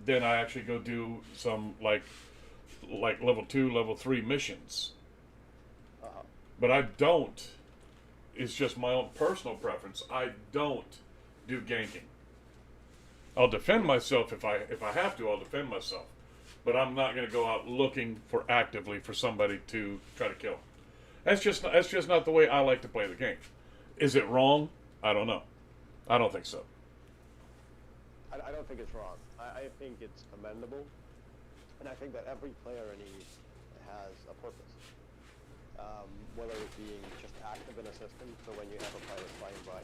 then I actually go do some like level 2, level 3 missions. But I don't. It's just my own personal preference. I don't do ganking. I'll defend myself if I have to. I'll defend myself, but I'm not going to go out looking actively for somebody to try to kill. That's just not the way I like to play the game. Is it wrong? I don't know. I don't think so. I don't think it's wrong. I think it's commendable, and I think that every player in EVE has a purpose. Whether it being just active in a system, so when you have a pilot flying by,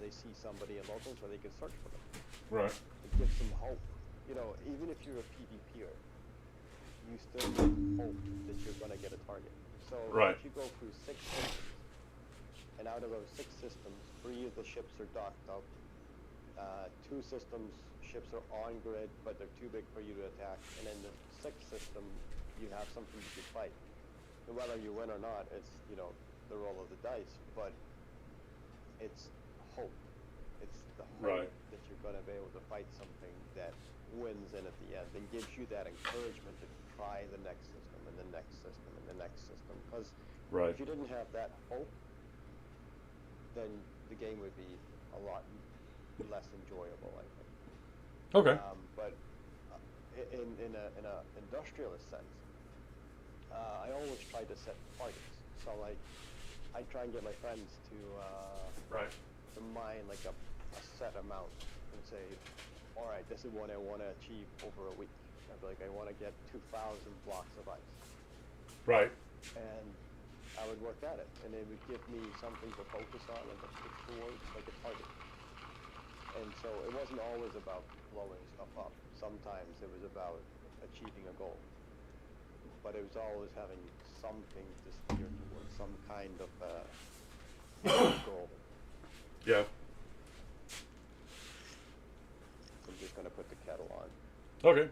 they see somebody in locals where they can search for them. Right. It gives them hope. You know, even if you're a PvPer, you still get hope that you're going to get a target. So Right. if you go through 6 systems, and out of those 6 systems, 3 of the ships are docked up, 2 systems, ships are on grid, but they're too big for you to attack, and in the 6th system, you have something you can fight. And whether you win or not, it's, you know, the roll of the dice, but it's hope. It's the hope Right. that you're going to be able to fight something that wins in at the end and gives you that encouragement to try the next system and the next system and the next system. Because Right. if you didn't have that hope, then the game would be a lot less enjoyable, I think. Okay. But in a industrialist sense, I always try to set targets. So like, I try and get my friends Right. to mine like a set amount and say, all right, this is what I want to achieve over a week. I'd be like, I want to get 2,000 blocks of ice, Right. and I would work at it, and it would give me something to focus on and to push towards, like a target. And so it wasn't always about blowing stuff up. Sometimes it was about achieving a goal. But it was always having something to steer towards, some kind of goal. Yeah. I'm just going to put the kettle on. Okay.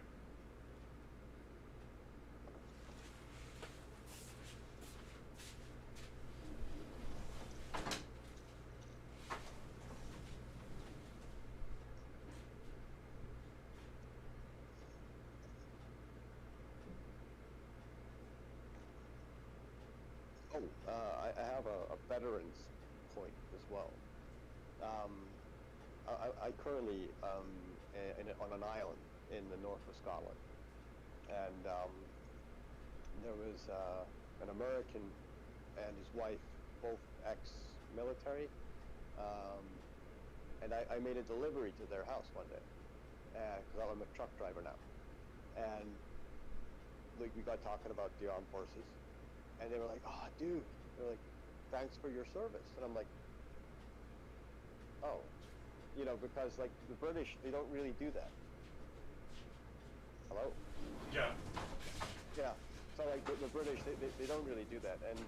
I have a veterans point as well. I currently on an island in the north of Scotland, and there was an American and his wife, both ex-military, and I made a delivery to their house one day, because I'm a truck driver now, and like we got talking about the armed forces, and they were like, "Oh, dude," they're like, "Thanks for your service," and I'm like, "Oh." You know, because like the British, they don't really do that. Hello? Yeah. Yeah. So like the British, they don't really do that. And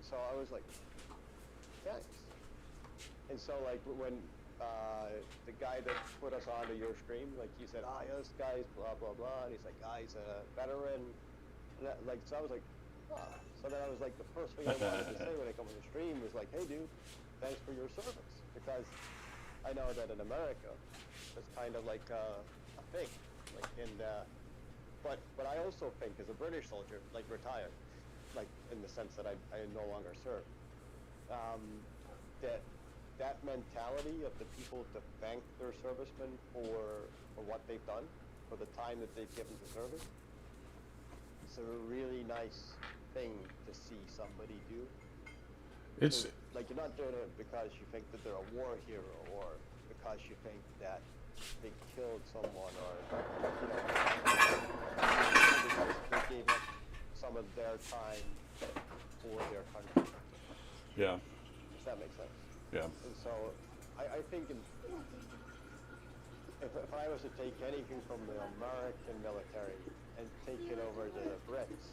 so I was like, thanks. And so like when the guy that put us onto your stream, like he said, yeah, this guy's blah, blah, blah. And he's like, he's a veteran. And so I was like, So then I was like, the first thing I wanted to say when I come on the stream was like, hey dude, thanks for your service. Because I know that in America, it's kind of like a thing. Like, and, but I also think as a British soldier, like retired, like in the sense that I no longer serve, that mentality of the people to thank their servicemen for what they've done, for the time that they've given to service, it's a really nice thing to see somebody do. It's So, like, you're not doing it because you think that they're a war hero or because you think that they killed someone or, you know, because they gave up some of their time for their country. yeah, Does that make sense? yeah, And so I think if I was to take anything from the American military and take it over to the Brits,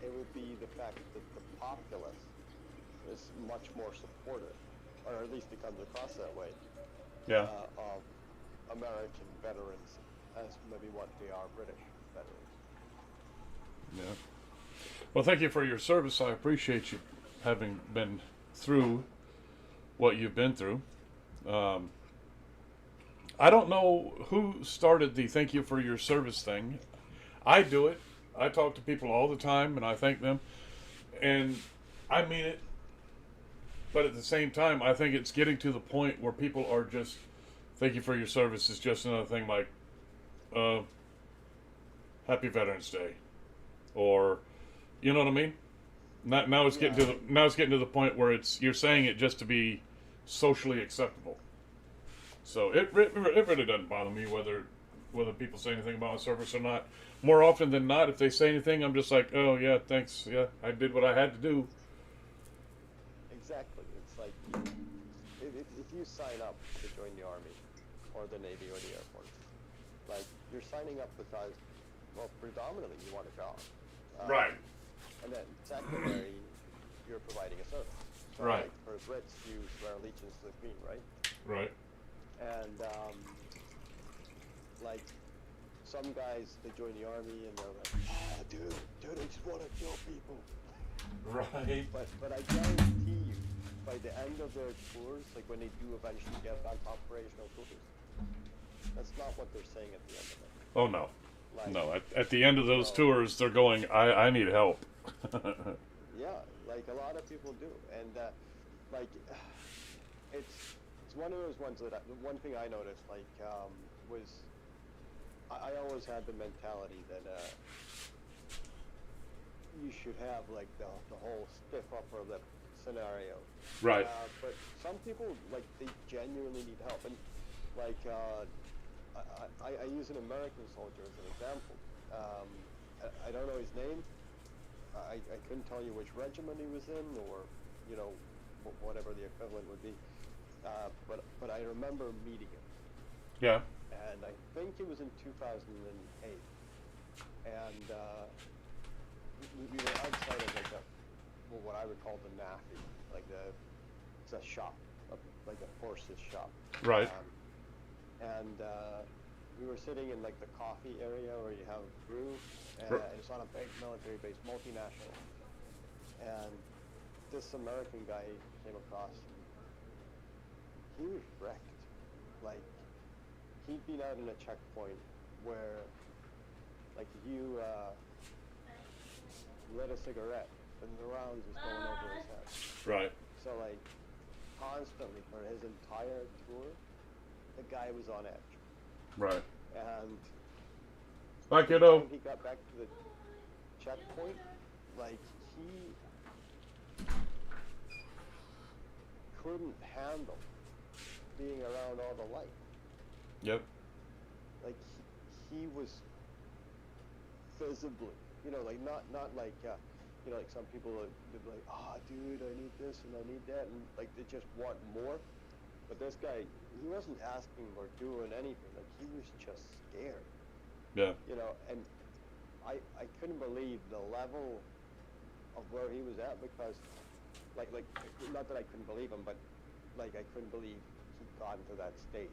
it would be the fact that the populace is much more supportive, or at least it comes across that way, yeah. of American veterans as maybe what they are British veterans. Yeah. Well, thank you for your service. I appreciate you having been through what you've been through. I don't know who started the thank you for your service thing. I do it. I talk to people all the time and I thank them. And I mean it. But at the same time, I think it's getting to the point where people are just, thank you for your service is just another thing like, Happy Veterans Day. Or, you know what I mean? Now it's getting to the point where you're saying it just to be socially acceptable. So it really doesn't bother me whether people say anything about my service or not. More often than not, if they say anything, I'm just like, oh yeah, thanks, yeah, I did what I had to do. Exactly. It's like if you sign up to join the Army or the Navy or the Air Force, like you're signing up because, well, predominantly you want a job. Right. And then secondary, you're providing a service. So Right. Like for Brits, you swear allegiance to the Queen, right? Right. And like some guys, they join the Army and they're like, dude, I just want to kill people. Right. But I guarantee you, by the end of their tours, like when they do eventually get back operational tours, that's not what they're saying at the end of it. Oh no. Like, No, at the end of those No. tours, they're going, I need help. Yeah, like a lot of people do, and like it's one of those ones that the one thing I noticed was I always had the mentality that you should have like the whole stiff upper lip scenario. Right. But some people like they genuinely need help, and like I use an American soldier as an example. I don't know his name. I couldn't tell you which regiment he was in, or you know whatever the equivalent would be. But I remember meeting him, Yeah. and I think it was in 2008, and we were outside of like what I would call the NAFI, like it's a shop, like a horse's shop. Right. And we were sitting in like the coffee area where you have brew, and it's on a big military base, multinational. And this American guy came across. He was wrecked. Like he'd been out in a checkpoint where, like, you lit a cigarette and the rounds was going over his head. Right. So like constantly for his entire tour, the guy was on edge. Right. And Bye, kiddo. when he got back to the checkpoint, like he couldn't handle being around all the light. Yep. Like he was visibly, you know, like not like you know, like some people would be like, dude, I need this and I need that, and like they just want more. But this guy, he wasn't asking or doing anything. Like he was just scared. Yeah. You know, and I couldn't believe the level of where he was at, because like not that I couldn't believe him, but like I couldn't believe he'd gotten to that stage.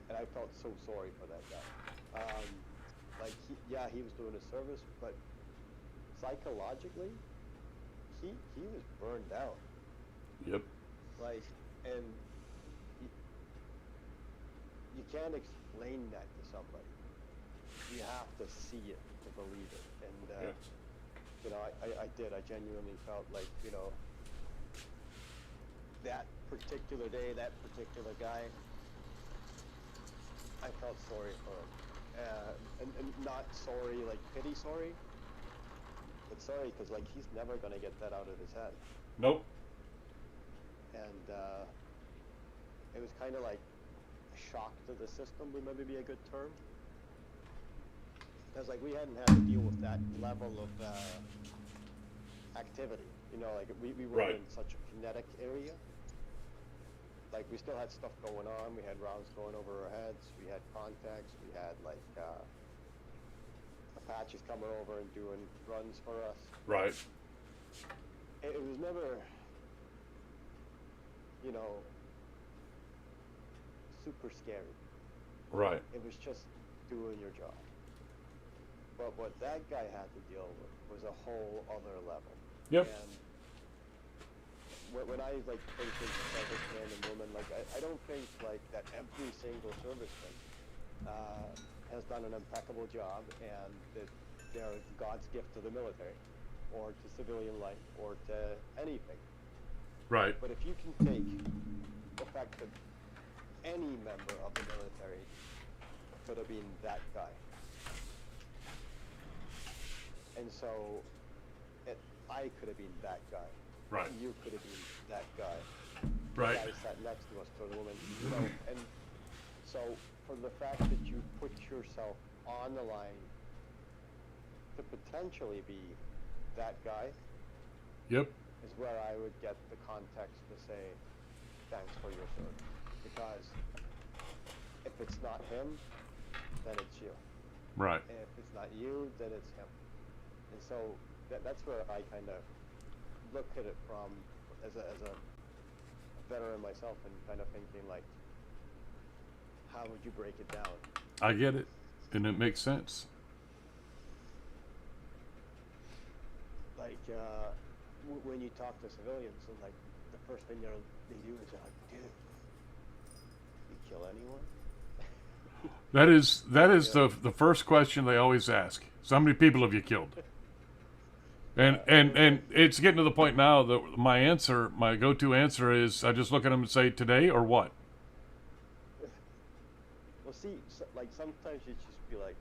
And I felt so sorry for that guy. Like he was doing his service, but psychologically, he was burned out. Yep. Like, and you can't explain that to somebody. You have to see it to believe it. And Yeah. you know, I did. I genuinely felt like, you know, that particular day, that particular guy, I felt sorry for him. And not sorry, like pity sorry, but sorry because, like, he's never going to get that out of his head. Nope. And it was kind of like a shock to the system would maybe be a good term. Because, like, we hadn't had to deal with that level of activity. You know, like, we were Right. in such a kinetic area. Like, we still had stuff going on. We had rounds going over our heads. We had contacts. We had, like, Apaches coming over and doing runs for us. Right. It was never, you know, super scary. Right. It was just doing your job. But what that guy had to deal with was a whole other level. Yep. And when I, like, think of servicemen and women, like, I don't think, like, that every single serviceman has done an impeccable job and that they're God's gift to the military or to civilian life or to anything. Right. But if you can take the fact that any member of the military could have been that guy. And so I could have been that guy. Right. You could have been that guy. Right. The guy sat next to us, to the woman. You know, and so for the fact that you put yourself on the line to potentially be that guy Yep. is where I would get the context to say thanks for your service. Because if it's not him, then it's you. Right. And if it's not you, then it's him. And so that's where I kind of look at it from as a veteran myself and kind of thinking, like, how would you break it down? I get it, and it makes sense. Like, when you talk to civilians, and, like, the first thing they do is they're like, dude, you kill anyone? That is Yeah. the first question they always ask. So how many people have you killed? And it's getting to the point now that my go-to answer is I just look at them and say today or what. Well, see, like, sometimes you just be like,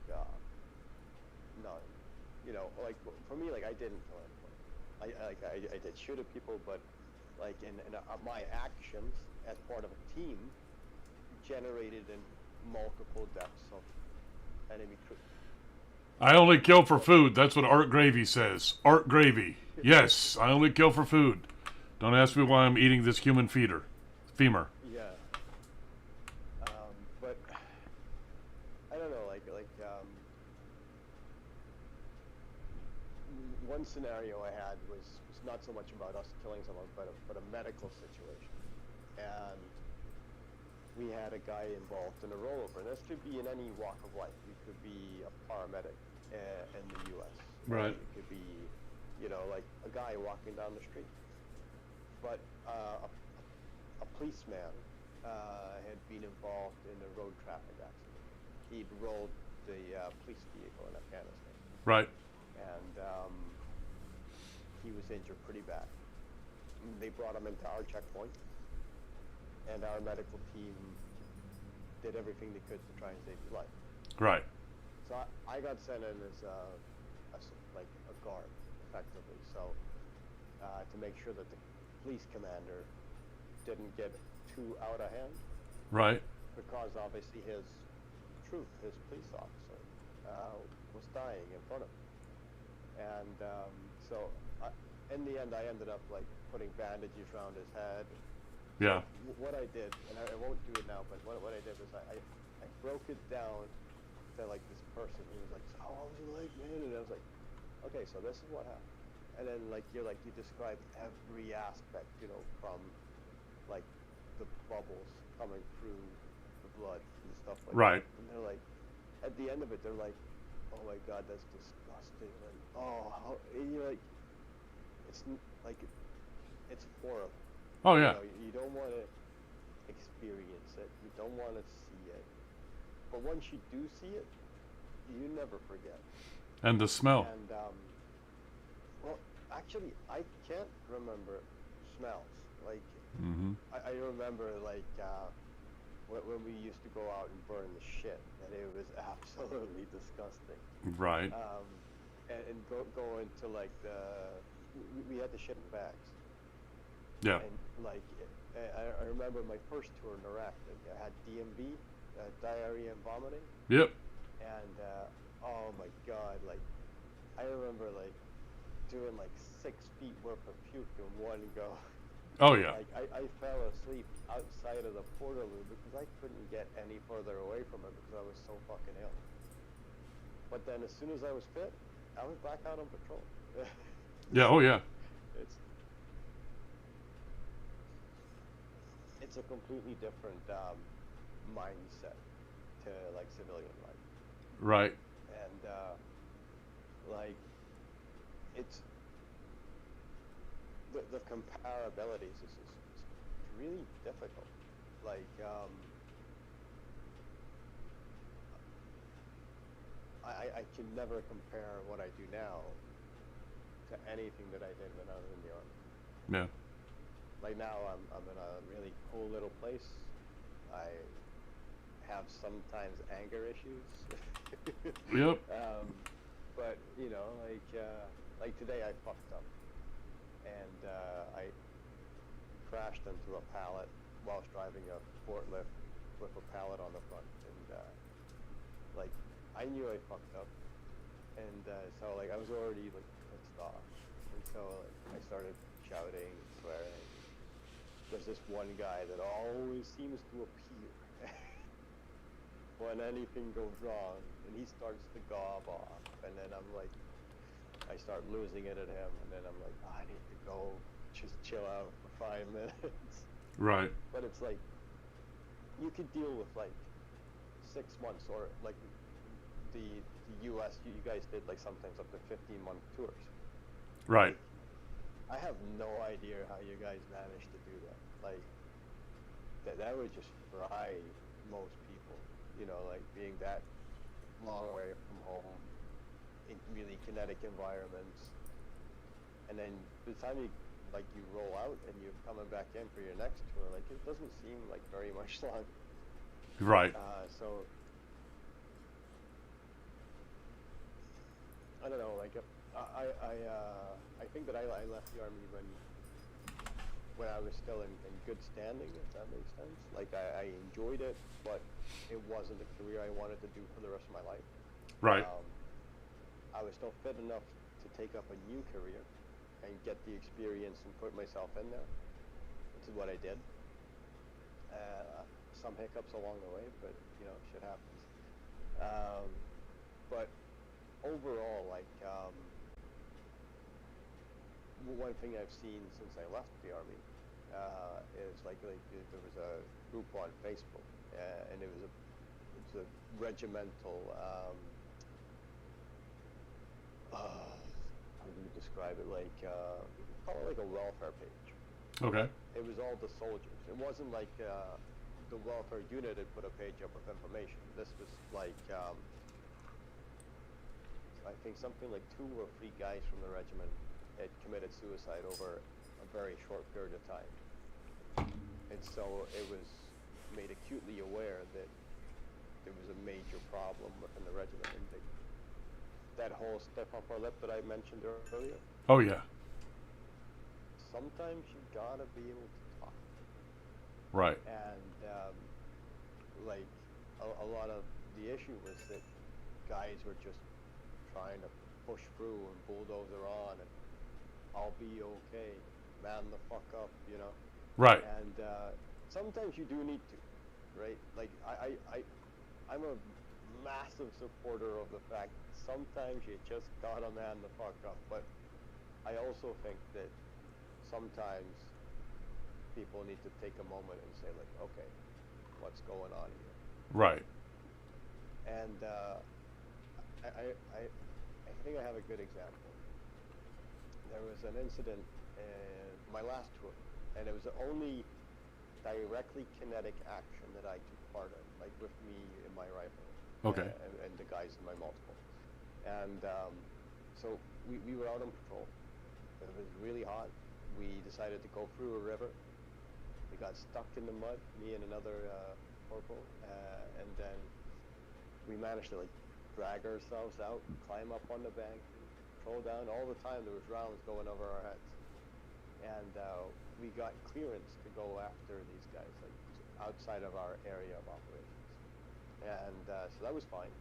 no, you know, like, for me, like, I didn't kill anyone. I did shoot at people, but, like, in my actions as part of a team generated in multiple deaths of enemy crew. I only kill for food. That's what Art Gravy says. Art Gravy. Yes, I only kill for food. Don't ask me why I'm eating this human femur. Yeah. But I don't know, like one scenario I had was not so much about us killing someone, but a medical situation, and we had a guy involved in a rollover. And this could be in any walk of life. You could be a paramedic in the U.S. Right. It could be, you know, like a guy walking down the street. But a policeman had been involved in a road traffic accident. He'd rolled the police vehicle in Afghanistan. Right. And he was injured pretty bad. They brought him into our checkpoint, and our medical team did everything they could to try and save his life. Right. So I got sent in as like a guard, effectively. So to make sure that the police commander didn't get too out of hand, Right. because obviously his police officer was dying in front of him. And so in the end, I ended up, like, putting bandages around his head. Yeah. What I did, and I won't do it now, but what I did was I broke it down to, like, this person. He was like, "So how was your leg, man?" And I was like, "Okay, so this is what happened." And then, like, you describe every aspect, you know, from, like, the bubbles coming through the blood and stuff like Right. that. And they're like, at the end of it, they're like, oh my god, that's disgusting. Like, oh, how, and you're like, like, it's horrible. Oh You yeah. know, you don't want to experience it. You don't want to see it. But once you do see it, you never forget. And the smell. And well, actually, I can't remember smells. Like, Mm-hmm. I remember like when we used to go out and burn the shit, and it was absolutely disgusting. Right. And go into like we had the shit in bags, Yeah. and like I remember my first tour in Iraq. Like, I had DMV, diarrhea and vomiting, Yep. and oh my god, like I remember like doing like 6 feet worth of puke in one go. Oh yeah. Like I fell asleep outside of the portaloo because I couldn't get any further away from it because I was so fucking ill. But then as soon as I was fit, I was back out on patrol. Yeah. Oh yeah. It's a completely different mindset to like civilian life, Right. and like it's the comparabilities is really difficult. Like I can never compare what I do now to anything that I did when I was in the army. Yeah. Like now I'm in a really cool little place. I have sometimes anger issues. Yep. But you know, like today I fucked up, and I crashed into a pallet whilst driving a forklift with a pallet on the front, and like I knew I fucked up, and so like I was already like pissed off, and so like, I started shouting and swearing. There's this one guy that always seems to appear when anything goes wrong, and he starts to gob off, and then I'm like, I start losing it at him, and then I'm like, I need to go just chill out for 5 minutes. Right. But it's like, you could deal with like 6 months, or like the US, you guys did like sometimes up to 15-month tours. Right. I have no idea how you guys managed to do that. Like, that would just fry most people, you know, like being that long away from home in really kinetic environments. And then by the time you roll out and you're coming back in for your next tour, like it doesn't seem like very much longer. Right. So I don't know, like I think that I left the army when I was still in good standing, if that makes sense. Like I enjoyed it, but it wasn't a career I wanted to do for the rest of my life. Right. I was still fit enough to take up a new career and get the experience and put myself in there, which is what I did. Some hiccups along the way, but you know, shit happens. But overall, like one thing I've seen since I left the army is like there was a group on Facebook, and it's a regimental. How do you describe it? Like call it like a welfare page. Okay. It was all the soldiers. It wasn't like the welfare unit had put a page up with information. This was like I think something like 2 or 3 guys from the regiment had committed suicide over a very short period of time. And so it was made acutely aware that there was a major problem within the regiment. And that whole step up our lip that I mentioned earlier, Oh yeah. sometimes you gotta be able to talk. Right. And like a lot of the issue was that guys were just trying to push through and bulldozer on, and I'll be okay, man the fuck up, you know. Right. And sometimes you do need to, right? Like I'm a massive supporter of the fact that sometimes you just gotta man the fuck up, but I also think that sometimes people need to take a moment and say like, okay, what's going on here? Right. And I think I have a good example. There was an incident in my last tour, and it was the only directly kinetic action that I took part in, like with me in my rifle, Okay. and the guys in my multiple. And so we were out on patrol. It was really hot. We decided to go through a river. We got stuck in the mud, me and another corporal, and then we managed to like drag ourselves out, climb up on the bank, patrol down. All the time there was rounds going over our heads, and we got clearance to go after these guys, like outside of our area of operations, and so that was fine.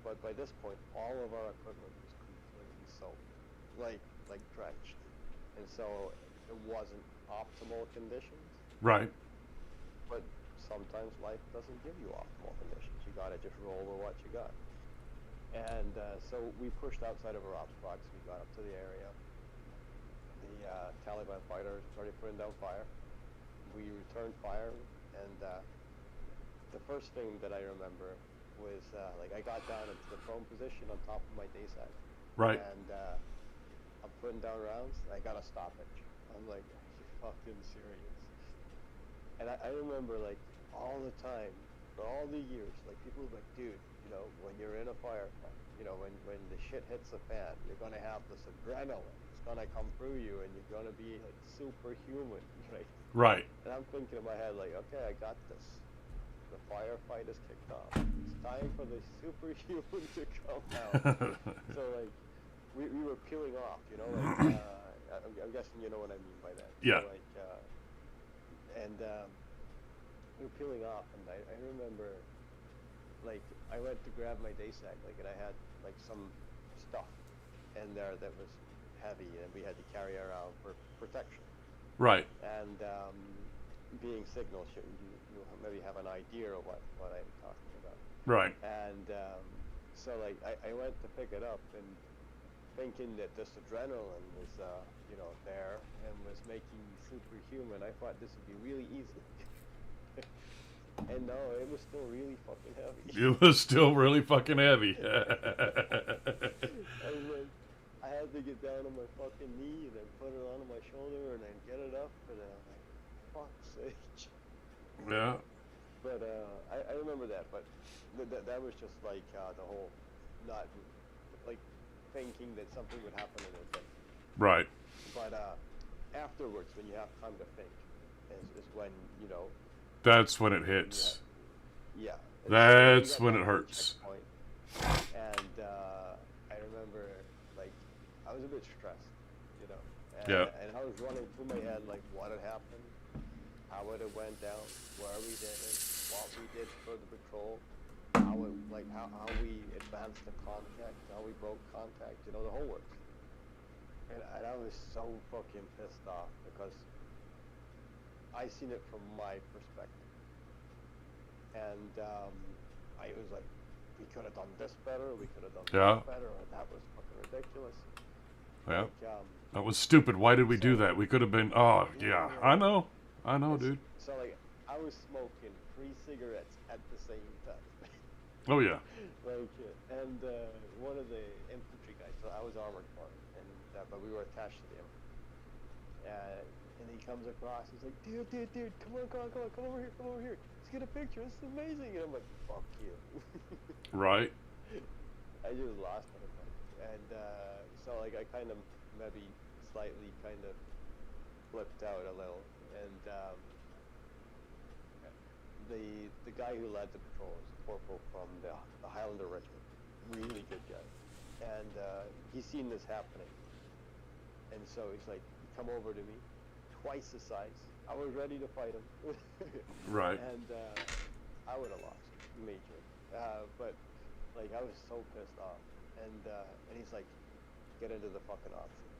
But by this point, all of our equipment was completely soaked, like drenched, and so it wasn't optimal conditions. Right. But sometimes life doesn't give you optimal conditions. You gotta just roll with what you got. And so we pushed outside of our ops box. We got up to the area. The Taliban fighters started putting down fire. We returned fire, and the first thing that I remember was like I got down into the prone position on top of my day sack. Right. And I'm putting down rounds. I got a stoppage. I'm like, are you fucking serious? And I remember, like, all the time, for all the years, like, people were like, dude, you know, when you're in a firefight, you know, when the shit hits the fan, you're going to have this adrenaline. It's going to come through you, and you're going to be, like, superhuman, right? Right. And I'm thinking in my head, like, okay, I got this. The firefight is kicked off. It's time for the superhuman to come out. So, like, we were peeling off, you know, like, I'm guessing you know what I mean by that. Yeah. So, like, and we were peeling off, and I remember, like, I went to grab my day sack, like, and I had, like, some stuff in there that was heavy, and we had to carry around for protection. Right. And being signal, you maybe have an idea of what I'm talking about. Right. And so, like, I went to pick it up, and thinking that this adrenaline was, you know, there and was making me superhuman, I thought this would be really easy. And no, it was still really fucking heavy. It was still really fucking heavy. I was like, I had to get down on my fucking knee and then put it onto my shoulder and then get it up, and then I'm like, fuck's sake. Yeah. But I remember that, but that was just like the whole not like thinking that something would happen in a day. Right. But afterwards, when you have time to think, is when, you know. That's when it hits. Yeah. That's when it hurts. And I remember, like, I was a bit stressed, you know. And, Yeah. And I was running through my head, like, what had happened, how it had went down, where we did it, what we did for the patrol, how we advanced the contact, how we broke contact, you know, the whole works. And I was so fucking pissed off because I seen it from my perspective. And I was like, we could have done this better, we could have done that better, or that was fucking ridiculous. Yeah. Like, That was stupid. Why did we do that? We could have been, oh, yeah. I know, dude. So, like, I was smoking 3 cigarettes at the same time. Oh, yeah. Like, and one of the infantry guys, so I was armored for it, and but we were attached to the infantry. And he comes across, he's like, dude, come over here. Let's get a picture. This is amazing. And I'm like, fuck you. Right. I just lost it. And so, like, I kind of maybe slightly kind of flipped out a little. And the guy who led the patrol was a corporal from the Highlander Regiment. Really good guy. And he's seen this happening. And so he's like, come over to me, twice the size. I was ready to fight him. Right. And I would have lost major. But, like, I was so pissed off. And he's like, get into the fucking ops room.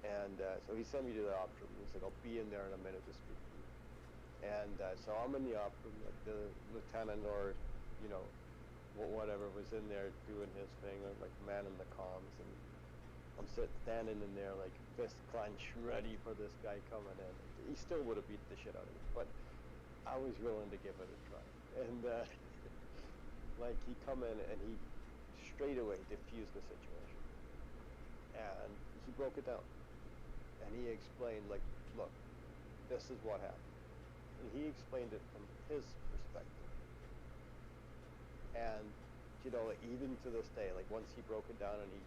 And so he sent me to the ops room. He's like, I'll be in there in a minute to speak to you. And so I'm in the ops room, like the lieutenant or, you know, whatever was in there doing his thing, or like man in the comms, and I'm standing in there like fist clench, ready for this guy coming in. He still would have beat the shit out of me, but I was willing to give it a try. And like he come in and he straight away diffused the situation. And he broke it down. And he explained, like, look, this is what happened. And he explained it from his perspective. And, you know, like, even to this day, like, once he broke it down and he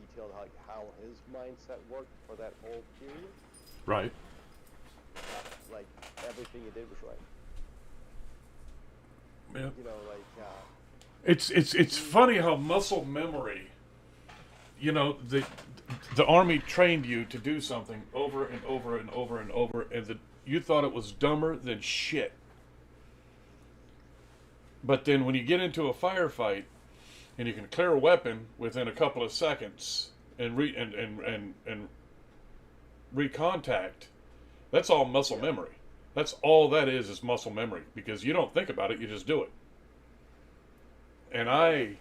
detailed how his mindset worked for that whole period, Right. like, everything he did was right. Yeah. You know, like, It's funny how muscle memory, you know, the army trained you to do something over and over and over and over, and you thought it was dumber than shit. But then when you get into a firefight and you can clear a weapon within a couple of seconds and recontact, that's all muscle memory. That's all that is muscle memory, because you don't think about it, you just do it. And I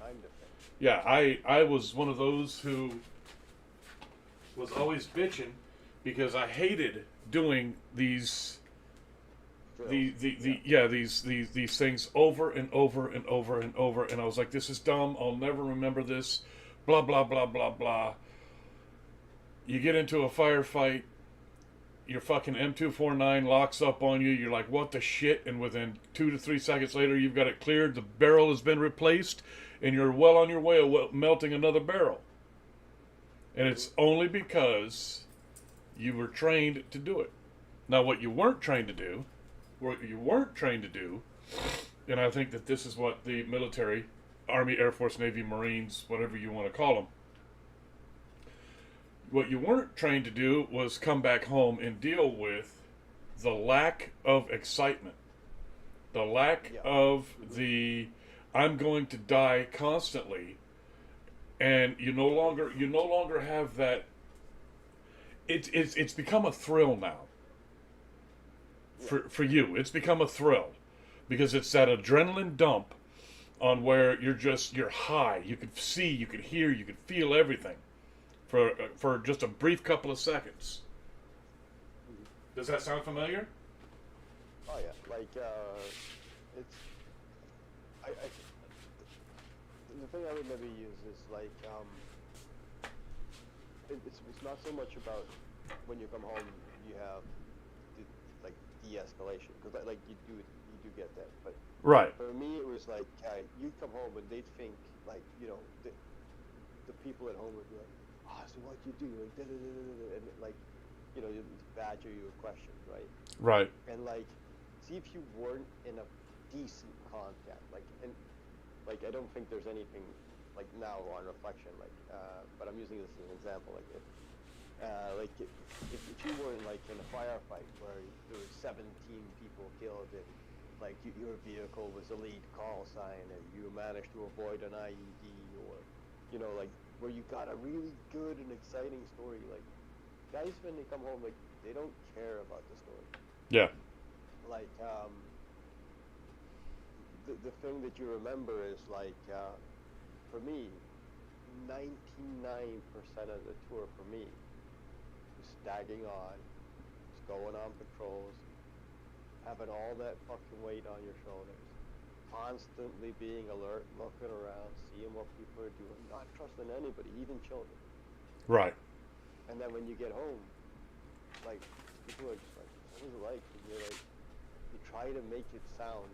was one of those who was always bitching because I hated doing these these things over and over and over and over, and I was like, this is dumb, I'll never remember this, blah blah blah blah blah. You get into a firefight, your fucking M249 locks up on you, you're like, what the shit, and within 2 to 3 seconds later you've got it cleared, the barrel has been replaced, and you're well on your way of melting another barrel. And it's only because you were trained to do it. Now what you weren't trained to do, and I think that this is what the military, Army, Air Force, Navy, Marines, whatever you want to call them, what you weren't trained to do was come back home and deal with the lack of excitement, the lack of the I'm going to die constantly, and you no longer have that. It's become a thrill now. For you, it's become a thrill because it's that adrenaline dump on where you're high. You can see, you can hear, you can feel everything for just a brief couple of seconds. Does that sound familiar? Oh yeah, like it's. The thing I would maybe use is like it's not so much about when you come home you have like de-escalation, because like you do get that, but Right. for me it was like you'd come home and they'd think like, you know, the people at home would be like, so what you do, like, and like, you know, you badger you with questions, right? Right. And like, see if you weren't in a decent contact, like, and like, I don't think there's anything like now on reflection, like, but I'm using this as an example, like, if you weren't like in a firefight where there was 17 people killed and like your vehicle was a lead call sign and you managed to avoid an IED, or, you know, like, where you got a really good and exciting story, like, guys when they come home, like, they don't care about the story. Yeah. Like, the thing that you remember is like, for me, 99% of the tour for me was stagging on, just going on patrols, having all that fucking weight on your shoulders, constantly being alert, looking around, seeing what people are doing, not trusting anybody, even children. Right. And then when you get home, like, people are just like, what was it like? And you're like, you try to make it sound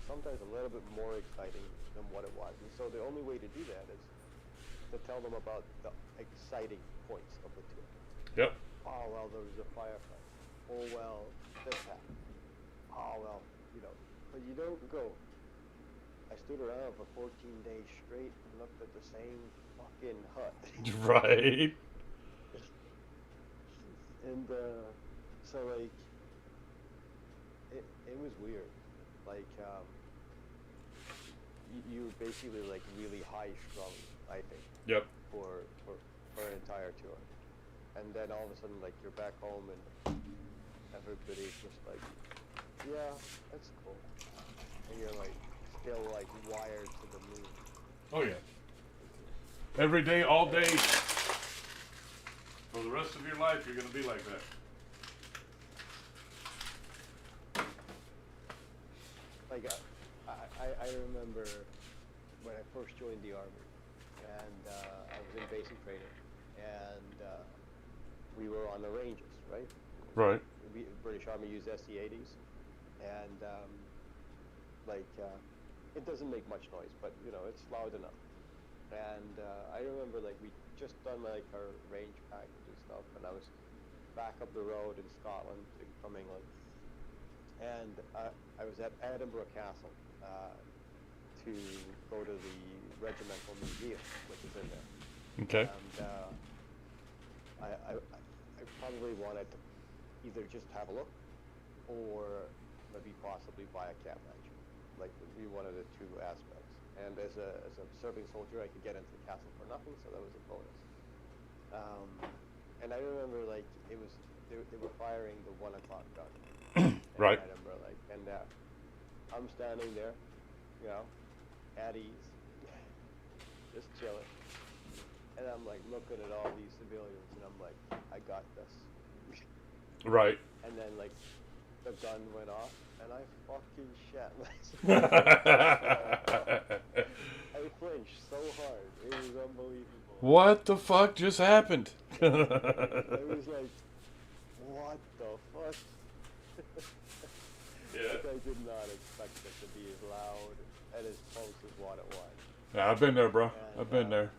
sometimes a little bit more exciting than what it was. And so the only way to do that is to tell them about the exciting points of the tour. Yep. Oh, well, there was a firefight. Oh, well, this happened. Oh, well, you know. But you don't go, I stood around for 14 days straight and looked at the same fucking hut. Right. And, so, like, it was weird. Like, you were basically, like, really high-strung, I think. Yep. For an entire tour. And then all of a sudden, like, you're back home and everybody's just like, yeah, that's cool. And you're, like, still, like, wired to the moon. Oh yeah. Every day, all day. For the rest of your life, you're gonna be like that. Like, I remember when I first joined the Army, basic training, and we were on the ranges, right? Right. British Army used SE-80s, and it doesn't make much noise, but it's loud enough. And I remember we just done our range package and stuff, and I was back up the road in Scotland from England, and I was at Edinburgh Castle to go to the regimental museum, which is in there. Okay. And I probably wanted to either just have a look or maybe possibly buy a cab engine. Be one of the two aspects. And as a serving soldier, I could get into the castle for nothing, so that was a bonus. And I remember it was they were firing the 1 o'clock gun. Right. In Edinburgh, and I'm standing there, at ease, just chilling. And I'm looking at all these civilians, and I'm like, I got this. Right. And then the gun went off, and I fucking shit. I flinched so hard. It was unbelievable. What the fuck just happened? It was what the fuck? Yeah. I did not expect it to be as loud and as close as what it was. Yeah, I've been there, bro. And, I've been there.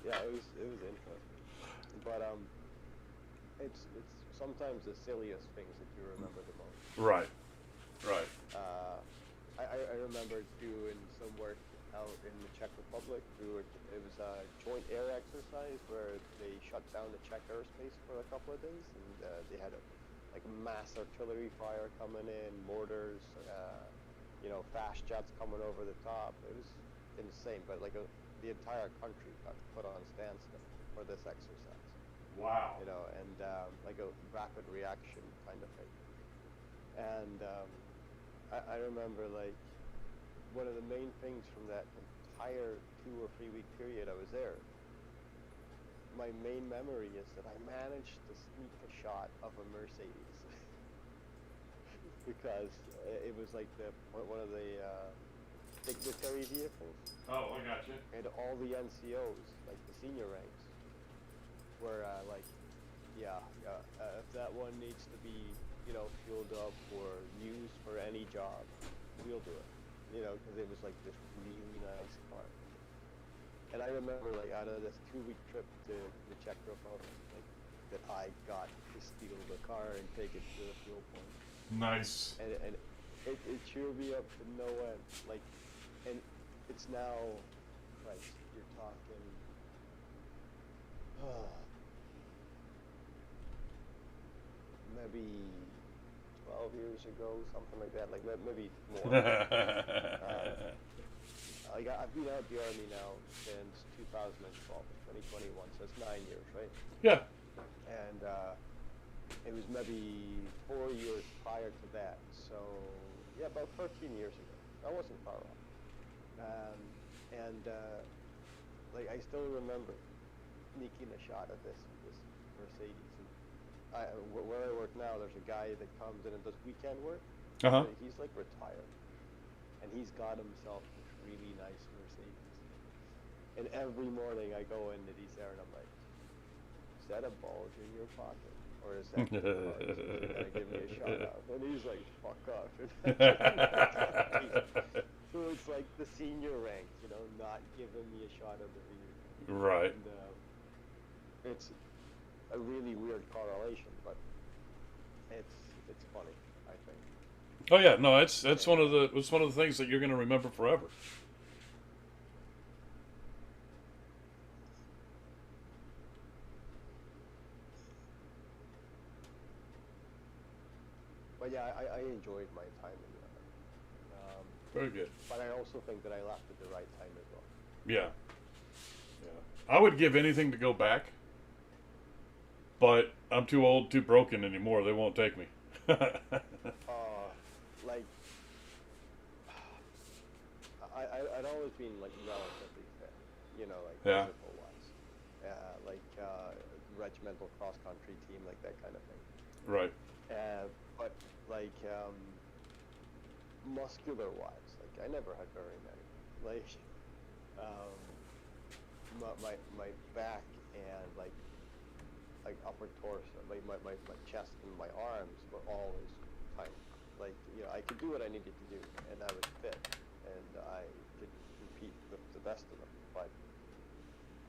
Yeah, it was interesting. But it's sometimes the silliest things that you remember the most. Right. Right. I remember doing some work out in the Czech Republic. It was a joint air exercise where they shut down the Czech airspace for a couple of days, and they had a mass artillery fire coming in, mortars, fast jets coming over the top. It was insane, but the entire country got put on standstill for this exercise. Wow. And a rapid reaction kind of thing. And I remember one of the main things from that entire 2 or 3 week period I was there, my main memory is that I managed to sneak a shot of a Mercedes because it was one of the dignitary vehicles. Oh, I got you. And all the NCOs, the senior ranks, were if that one needs to be, fueled up or used for any job, we'll do it. Because it was this really nice car. And I remember out of this 2-week trip to the Czech Republic, that I got to steal the car and take it to the fuel point. Nice. And it cheered me up to no end. And it's now, you're talking, maybe 12 years ago, something like that, maybe more. I've been out of the Army now since 2012, 2021, so it's 9 years, right? Yeah. And it was maybe 4 years prior to that, so yeah, about 13 years ago. I wasn't far off. I still remember sneaking a shot at this Mercedes. And where I work now, there's a guy that comes in and does weekend work. Uh-huh. He's retired, and he's got himself this really nice Mercedes. And every morning I go in and he's there, and I'm like, is that a bulge in your pocket? Or is that gonna give me a shout out? And he's like, fuck off. So it's the senior rank, not giving me a shot of the vehicle. Right. And it's a really weird correlation, but it's funny, I think. Oh yeah, no, it's one of the things that you're going to remember forever. But yeah, I enjoyed my time in there. Very good. But I also think that I left at the right time as well. Yeah. Yeah. I would give anything to go back, but I'm too old, too broken anymore. They won't take me. I'd always been relatively fit, Yeah. physical wise, regimental cross country team, that kind of thing. Right. But muscular wise, I never had very many. my back and like upper torso, like my chest and my arms were always tight. Like, you know, I could do what I needed to do, and I was fit, and I could compete with the best of them. But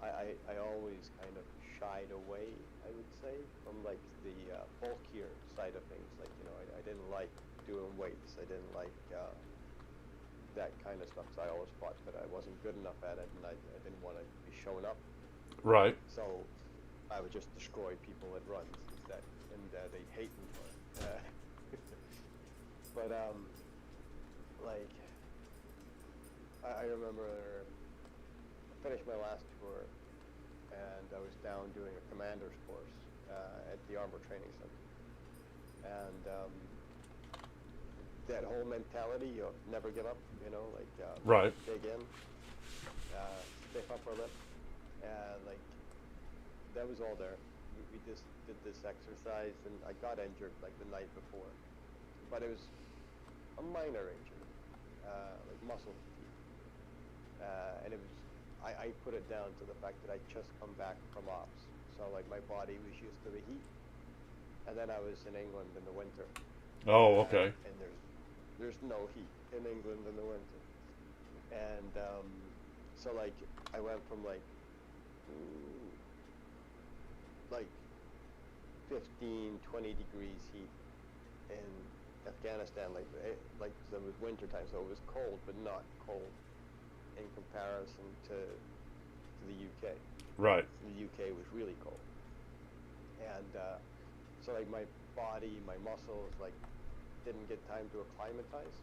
I always kind of shied away, I would say, from like the bulkier side of things. Like, you know, I didn't like doing weights. I didn't like that kind of stuff. So I always thought that I wasn't good enough at it, and I didn't want to be showing up. Right. So I would just destroy people at runs instead, and they'd hate me for it. But like I remember I finished my last tour, and I was down doing a commander's course at the Armor Training Center, and that whole mentality of never give up, you know, like Right. dig in, stiff upper lip, and like that was all there. We just did this exercise, and I got injured like the night before, but it was a minor injury, like muscle fatigue, and it was. I put it down to the fact that I just come back from ops, so like my body was used to the heat, and then I was in England in the winter. Oh, okay. And there's no heat in England in the winter, and so like I went from like 15, 20 degrees heat in Afghanistan, like it was winter time, so it was cold, but not cold in comparison to the UK. Right. The UK was really cold, and so like my body, my muscles, like didn't get time to acclimatize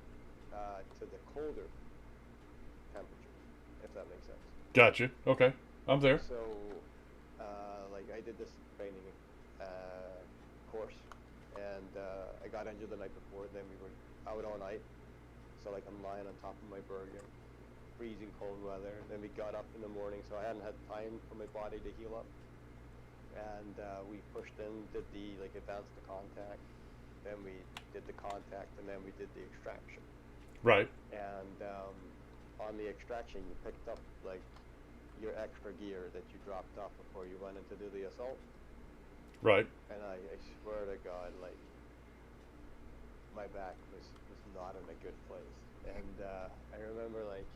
to the colder temperatures, if that makes sense. Gotcha. Okay. I'm there. So, like I did this training course, and I got injured the night before. Then we were out all night, so like I'm lying on top of my burger, freezing cold weather. Then we got up in the morning, so I hadn't had time for my body to heal up. And we pushed in, did the like advanced to contact. Then we did the contact, and then we did the extraction. Right. And on the extraction, you picked up like your extra gear that you dropped off before you went in to do the assault. Right. And I swear to God, like my back was not in a good place. And I remember like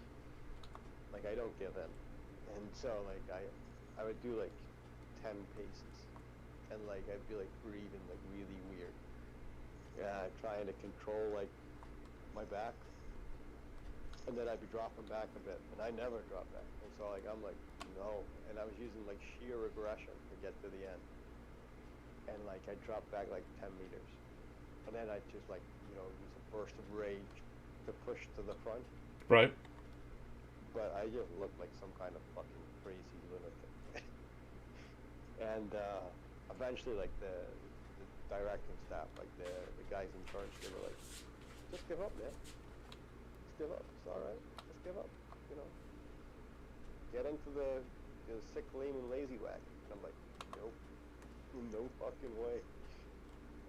I don't give in, and so like I would do like 10 paces, and like I'd be like breathing like really weird, trying to control like my back, and then I'd be dropping back a bit, and I never drop back, and so like I'm like no, and I was using like sheer aggression to get to the end, and like I dropped back like 10 meters, and then I just like, you know, use a burst of rage to push to the front. Right. But I just looked like some kind of fucking crazy lunatic. And eventually, like the directing staff, like the guys in charge, they were like, "Just give up, man. Just give up. It's all right. Just give up. You know, get into the sick, lame, and lazy wagon." And I'm like, "Nope, no fucking way."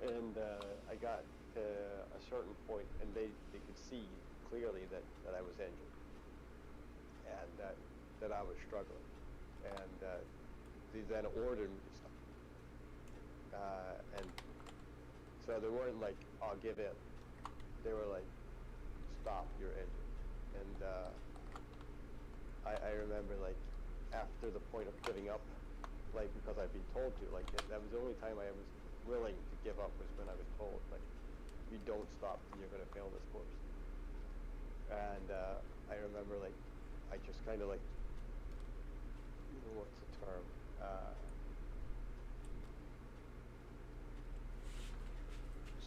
And I got to a certain point, and they could see clearly that I was injured, and that I was struggling, and they then ordered me to stop. And so they weren't like, "I'll give in." They were like, "Stop, you're injured." And I remember like after the point of giving up, like because I'd been told to, like that was the only time I was willing to give up was when I was told, like, "You don't stop, and you're gonna fail this course." And I remember like I just kind of like, what's the term?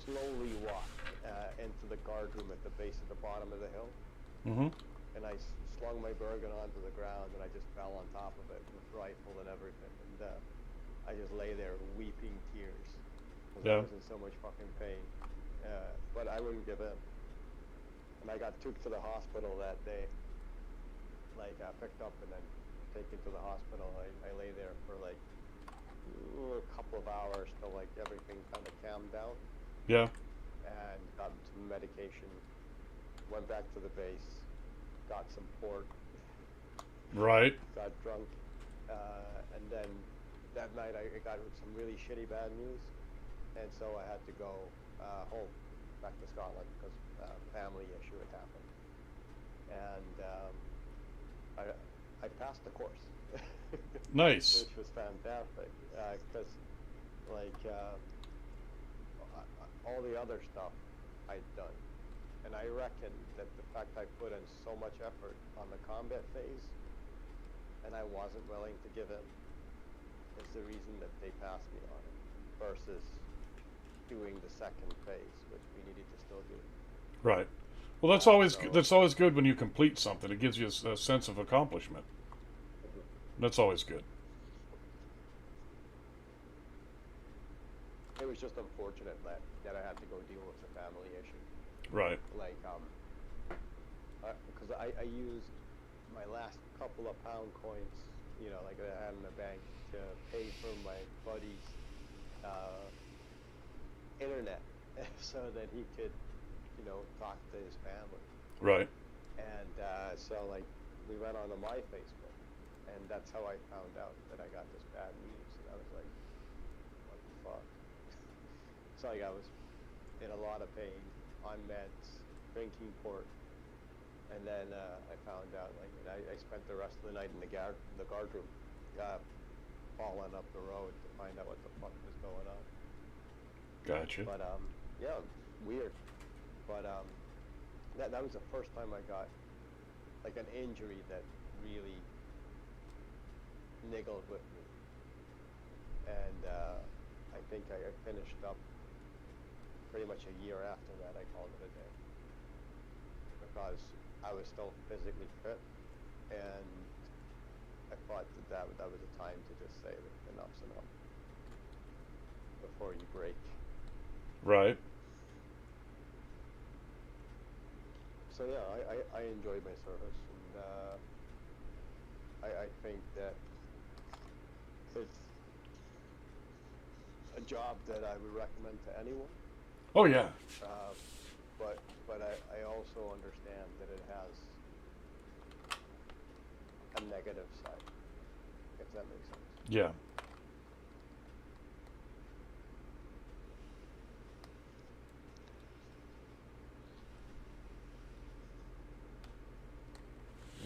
Slowly walked into the guard room at the base of the bottom of the hill. Mm-hmm. And I slung my Bergen onto the ground, and I just fell on top of it with rifle and everything. And I just lay there weeping tears because I was in so much fucking pain. But I wouldn't give in. And I got took to the hospital that day. Like picked up and then taken to the hospital. I lay there for like a couple of hours till like everything kind of calmed down. Yeah. And got some medication. Went back to the base. Got some pork. Right. Got drunk. night I got some really shitty bad news, and so I had to go home, back to Scotland, because family issue had happened. And I passed the course. Nice. Which was fantastic, because all the other stuff I'd done. And I reckon that the fact I put in so much effort on the combat phase, and I wasn't willing to give in, is the reason that they passed me on it, versus doing the second phase, which we needed to still do. Right. Well, that's always good when you complete something. It gives you a sense of accomplishment. That's always good. It was just unfortunate that I had to go deal with the family issue. Right. Like, because I used my last couple of pound coins, you know, like I had in the bank, to pay for my buddy's internet, so that he could, you know, talk to his family. Right. And so, like, we went onto my Facebook, and that's how I found out that I got this bad news. And I was like, what the fuck? So, like, I was in a lot of pain, on meds, drinking port, and then I found out, like, and I spent the rest of the night in the guard room, falling up the road to find out what the fuck was going on. Gotcha. But yeah, weird. But that was the first time I got like an injury that really niggled with me. And I think I finished up pretty much a year after that. I called it a day, because I was still physically fit, and I thought that was a time to just say that enough's enough before you break. Right. So yeah, I enjoyed my service, and I think that it's a job that I would recommend to anyone. Oh yeah. But I also understand that it has a negative side, if that makes sense. Yeah.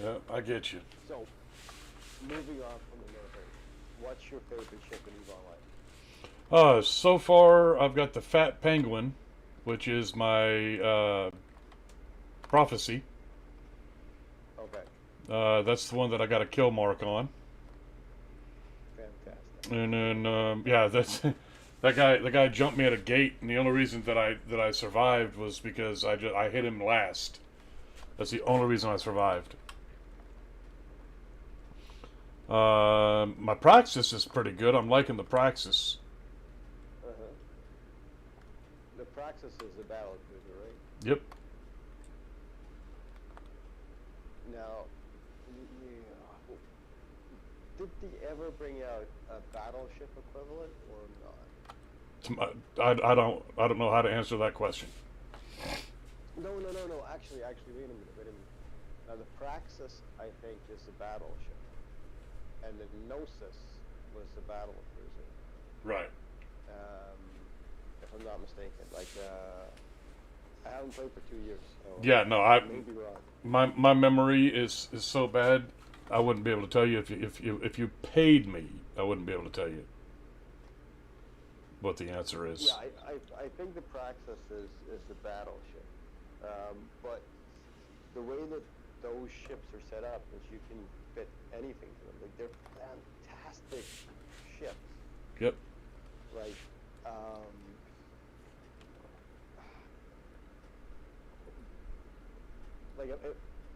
Yeah, I get you. So, moving on from the military, what's your favorite ship in Eve Online? So far I've got the Fat Penguin, which is my prophecy. Okay, That's the one that I got a kill mark on. fantastic. And then yeah, that's the guy jumped me at a gate, and the only reason that I survived was because I hit him last. That's the only reason I survived. My Praxis is pretty good. I'm liking the Praxis. Uh-huh. The Praxis is a battle cruiser, right? Yep. Now, did they ever bring out a battleship equivalent or not? I don't know how to answer that question. No. Actually, wait a minute. Now, the Praxis, I think, is a battleship, and the Gnosis was the battle cruiser, Right. if I'm not mistaken. Like, I haven't played for 2 years, so Yeah. No. I may be wrong. My memory is so bad. I wouldn't be able to tell you if you paid me. I wouldn't be able to tell you what the answer is. Yeah, I think the Praxis is the battleship, but the way that those ships are set up is you can fit anything to them. Like, they're fantastic ships. Yep. Like,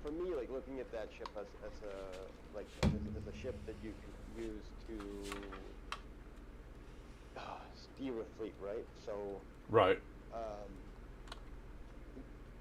for me, like, looking at that ship as a ship that you can use to steer a fleet, right? So, Right.